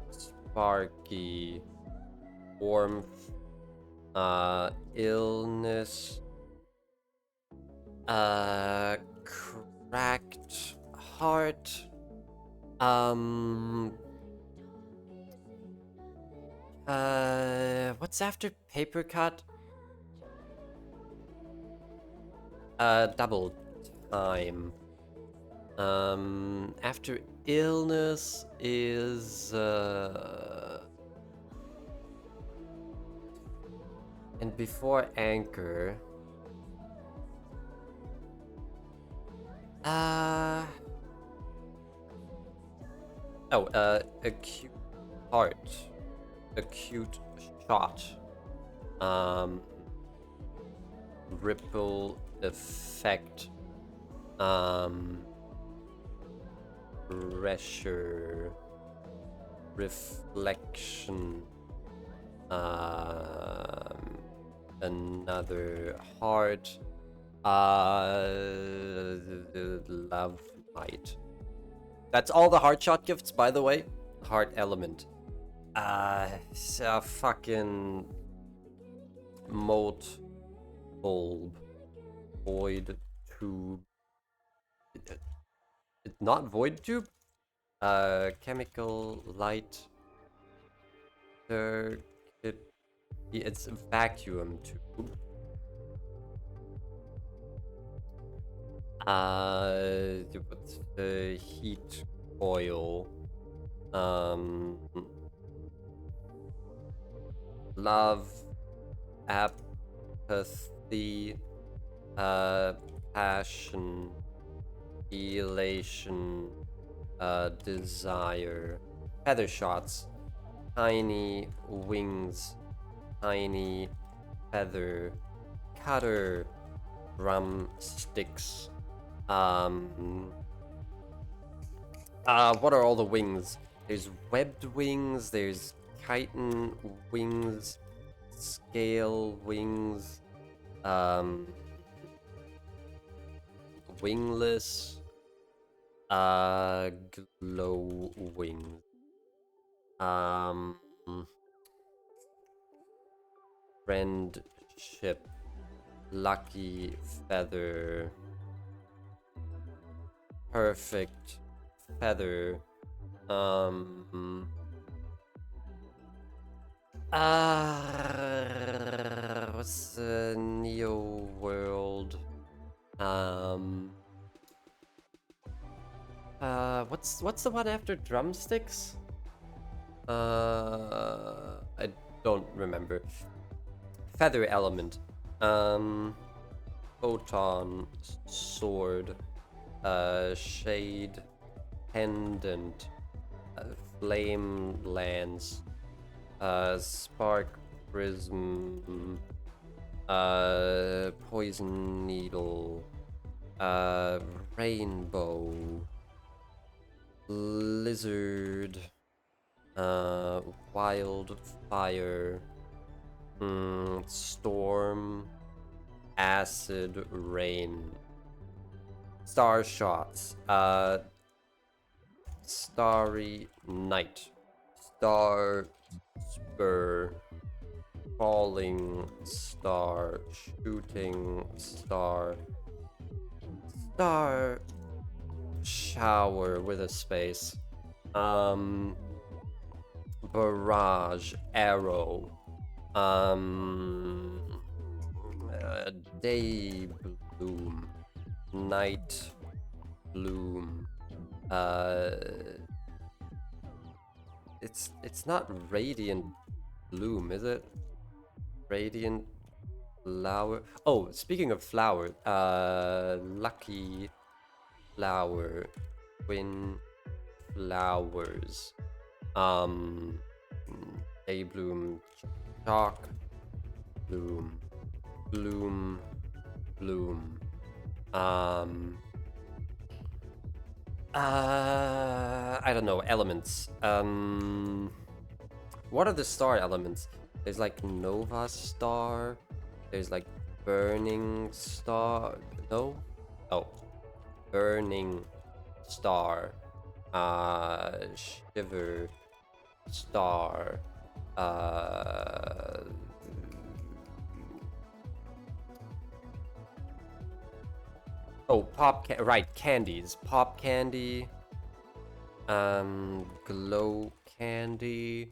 S1: sparky, warmth, illness, cracked heart, what's after paper cut? Double time. After illness is and before anchor. Acute heart, acute shot, ripple effect, pressure, reflection, another heart, love might. That's all the heart shot gifts, by the way. Heart element. So fucking mote bulb, void tube. It's not void tube. Chemical light circuit. It's vacuum tube. What's the heat coil? Love, apathy, passion, elation, desire, feather shots, tiny wings, tiny feather, cutter, drumsticks. What are all the wings? There's webbed wings, there's chitin wings, scale wings, wingless, glow wings. Um, friendship, lucky feather, perfect feather, what's the Neo world? What's the one after drumsticks? I don't remember. Feather element. Photon, sword, shade, pendant, flame lance, spark prism, poison needle, rainbow, lizard, wildfire, storm, acid rain, star shots, starry night, star spur, falling star, shooting star, star shower with a space, barrage, arrow, day bloom, night bloom, it's not radiant bloom, is it? Radiant flower. Oh, speaking of flower, lucky flower, twin flowers, um, day bloom, chalk bloom, bloom, bloom, I don't know, elements. What are the star elements? There's like Nova Star. There's like Burning Star. No? Oh. Burning Star. Shiver Star. Oh, right, candies. Pop candy. Glow candy.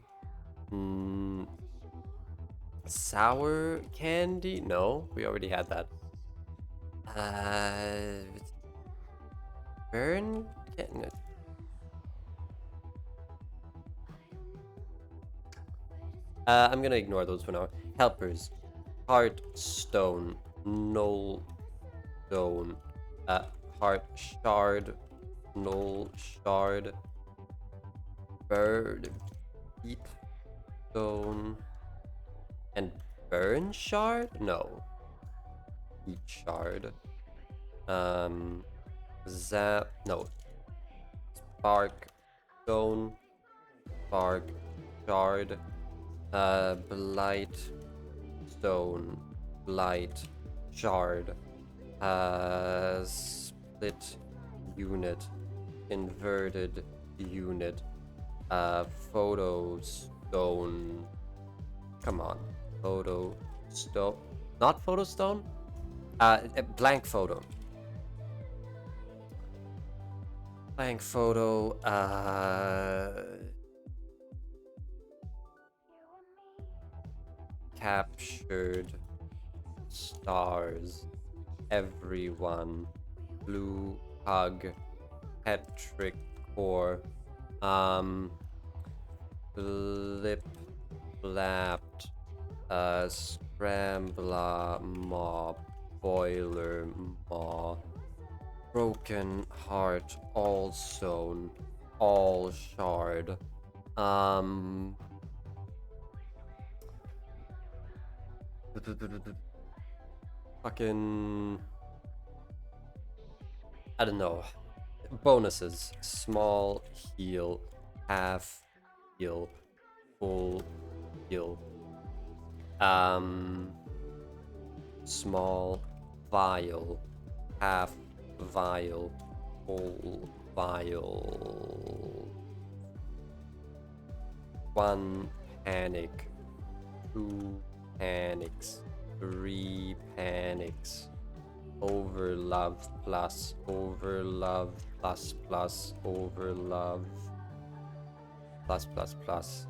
S1: Sour candy? No, we already had that. Burn candy. I'm gonna ignore those for now. Helpers. Heartstone. Null stone. Heart shard. Null shard. Bird. Heat stone. And burn shard? No. Heat shard. Zap. No. Spark stone. Spark shard. Blight stone. Blight shard. Split unit. Inverted unit. Photo stone. Come on. Photo stone. Not photo stone? Blank photo. Blank photo. Captured stars. Everyone. Blue hug. Petric core. Flip flapped. Scrambler mob. Boiler maw. Broken heart. All sewn. All shard. Fucking... I don't know. Bonuses. Small heal, half heal, full heal. Small vial, half vial, full vial. 1 panic, 2 panics, 3 panics. Overlove plus, overlove plus plus, overlove plus plus plus.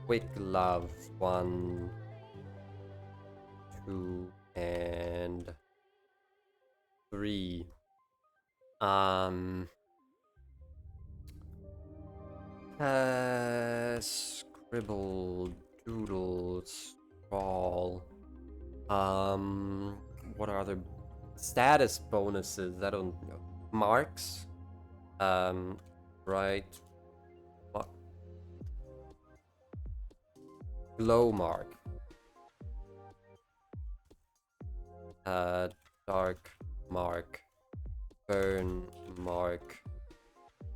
S1: Quick love 1, 2, and 3. Scribble, doodle, scrawl. What are other status bonuses? I don't know. Marks. Right. Glow mark. Dark mark. Burn mark.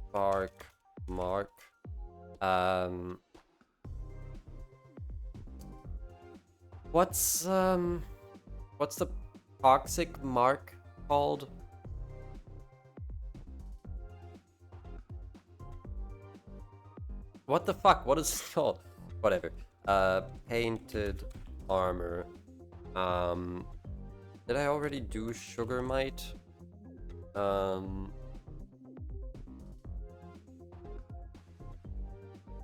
S1: Spark mark. What's the toxic mark called? What the fuck? What is it called? Whatever. Painted armor. Did I already do sugar mite?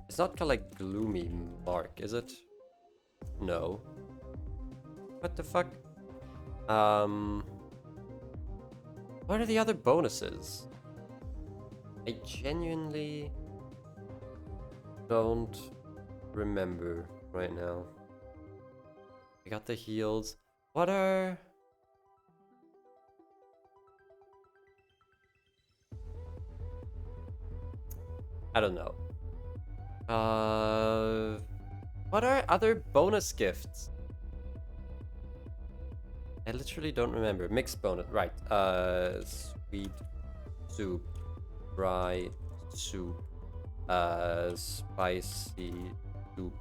S1: It's not called like gloomy mark, is it? No. What the fuck? What are the other bonuses? I genuinely don't remember right now. I got the heals. What are... I don't know. What are other bonus gifts? I literally don't remember. Mixed bonus, right. Sweet soup, dry soup, spicy soup,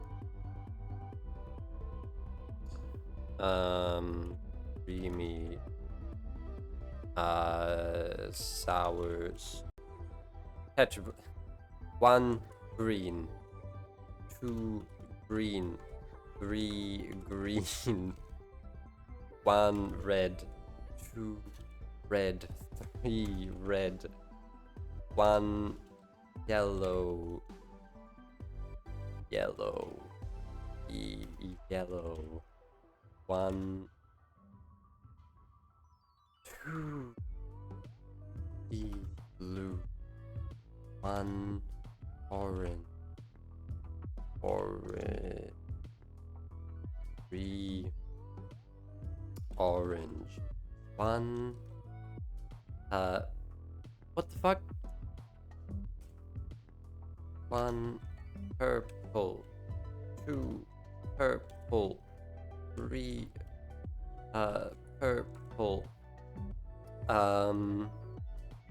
S1: creamy, sours, tetra, 1 green, 2 green, 3 green, 1 red, 2 red, 3 red, 1 yellow, yellow, yellow, 1, 2 blue, 1 orange, orange, 3 orange, 1 what the fuck? 1 purple, 2 purple, 3 purple,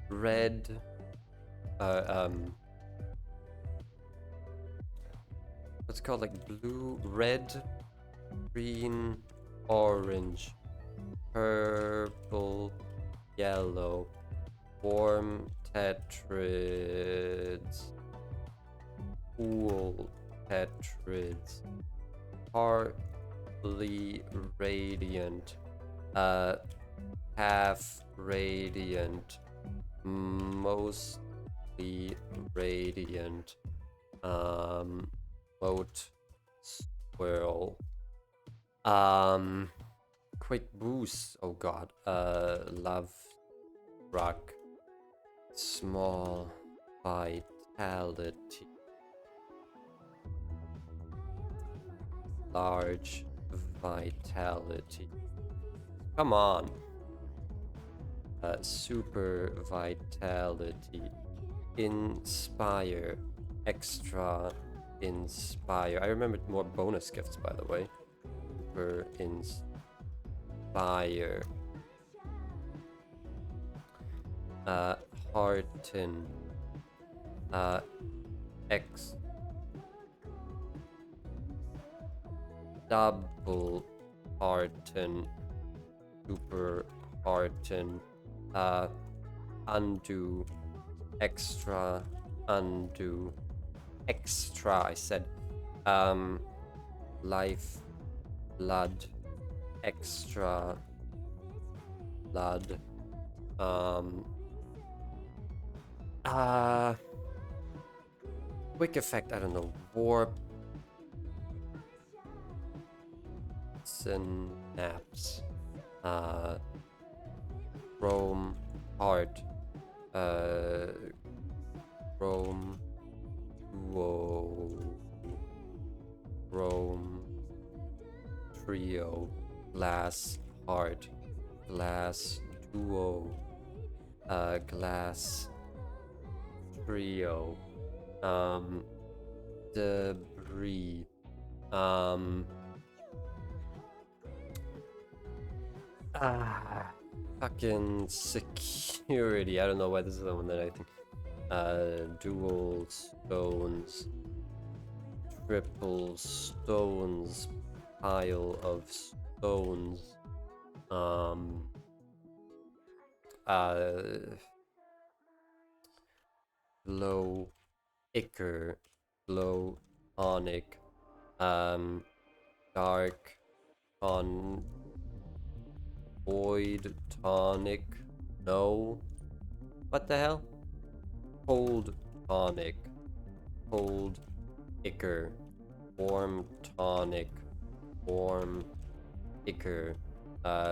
S1: red, what's it called, like blue, red, green, orange, purple, yellow, warm tetrads, cool tetrads, partly radiant, half radiant, mostly radiant, boat swirl, quick boost, oh god, love rock, small vitality, large vitality, come on, super vitality, inspire, extra inspire. I remembered more bonus gifts, by the way. super inspire, hearten, X double hearten, super hearten, undo, extra, undo, extra, I said, life, blood, extra, blood, quick effect, I don't know, warp, synapse, chrome, heart, chrome, whoa, chrome, trio, glass, heart, glass, duo, glass, trio, debris, fucking security. I don't know why this is the one that I think. Dual stones, triple stones, pile of stones. Low ichor, low tonic, dark on void tonic, no, what the hell? Cold tonic, cold ichor, warm tonic, warm ichor,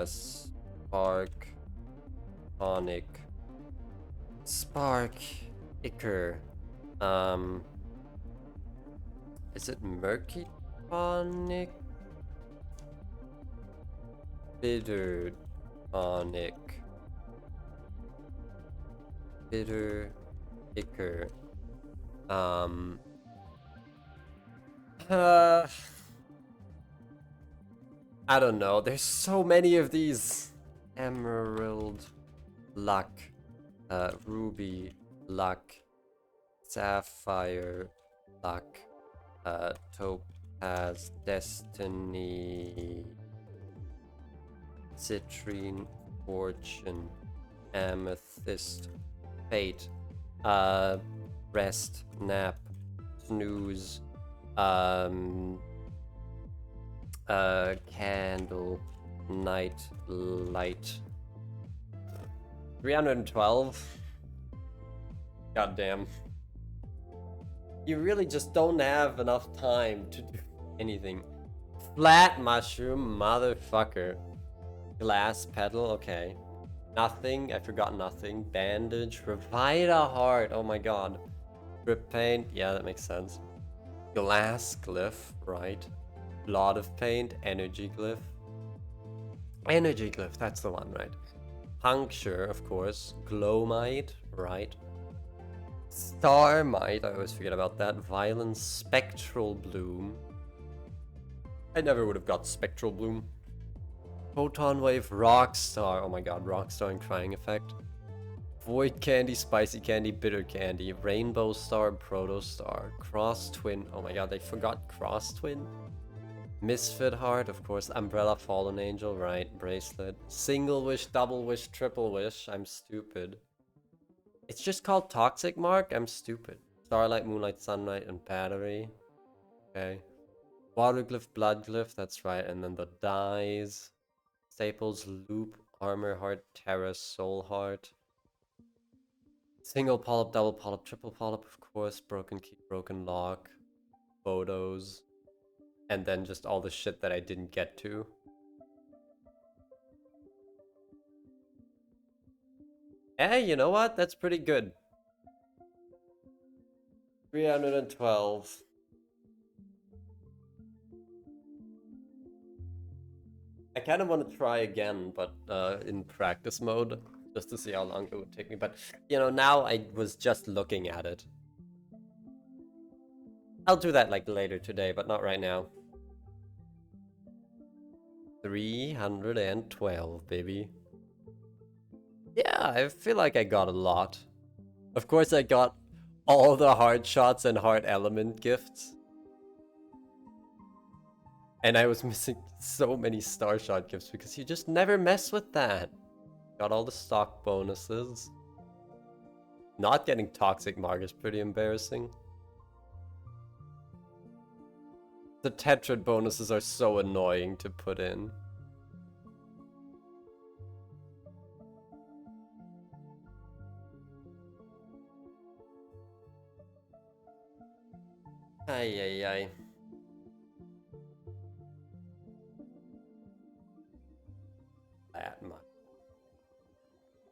S1: spark tonic, spark ichor, is it murky tonic? Bitter tonic, bitter ichor, I don't know, there's so many of these. Emerald luck, ruby luck, sapphire luck, topaz destiny, citrine fortune, amethyst fate, rest nap, snooze, candle, night light. 312. Goddamn. You really just don't have enough time to do anything. Flat mushroom, motherfucker. Glass pedal, okay. Nothing, I forgot nothing. Bandage, revive a heart, oh my god. Grip paint, yeah, that makes sense. Glass glyph, right. Lot of paint, energy glyph. Energy glyph, that's the one, right. Puncture, of course. Glowmite, right. Starmite, I always forget about that. Violent spectral bloom. I never would have got spectral bloom. Photon wave, rockstar. Oh my god, rockstar and crying effect. Void candy, spicy candy, bitter candy, rainbow star, protostar, cross twin. Oh my god, they forgot cross twin. Misfit heart, of course. Umbrella, fallen angel, right. Bracelet. Single wish, double wish, triple wish. I'm stupid. It's just called toxic mark. I'm stupid. Starlight, moonlight, sunlight, and battery. Okay. Water glyph, blood glyph. That's right. And then the dies. Staples, loop, armor heart, terra, soul heart. Single polyp, double polyp, triple polyp, of course. Broken key, broken lock. Photos. And then just all the shit that I didn't get to. Hey, you know what? That's pretty good. 312. I kind of want to try again, but in practice mode, just to see how long it would take me. But, you know, now I was just looking at it. I'll do that, like, later today, but not right now. 312, baby. Yeah, I feel like I got a lot. Of course, I got all the hard shots and hard element gifts. And I was missing so many star shot gifts because you just never mess with that. Got all the stock bonuses. Not getting Toxic Mark is pretty embarrassing. The Tetrad bonuses are so annoying to put in. Ay, ay, ay. That much.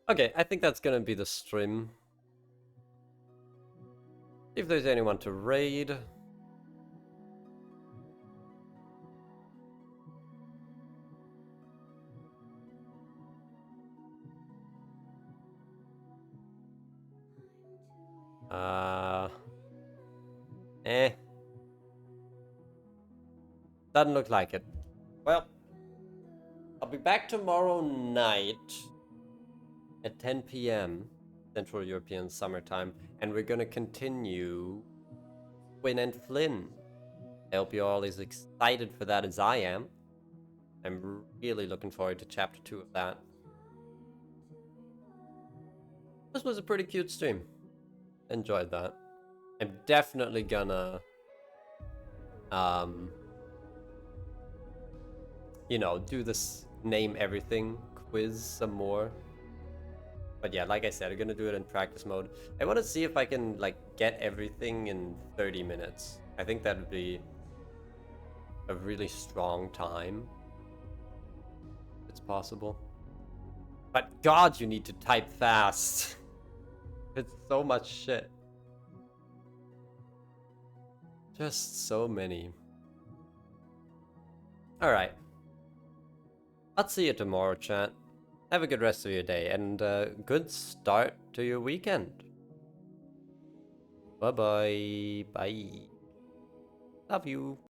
S1: Okay, I think that's gonna be the stream. See if there's anyone to raid. Eh. Doesn't look like it. Well, I'll be back tomorrow night at 10 p.m. Central European Summertime, and we're gonna continue Quinn and Flynn. I hope you're all as excited for that as I am. I'm really looking forward to chapter 2 of that. This was a pretty cute stream. Enjoyed that. I'm definitely gonna you know, do this name everything quiz some more. But yeah, like I said, I'm gonna do it in practice mode. I want to see if I can like get everything in 30 minutes. I think that would be a really strong time. It's possible. But God, you need to type fast. It's so much shit. Just so many. Alright. I'll see you tomorrow, chat. Have a good rest of your day, and good start to your weekend. Bye-bye. Bye. Love you.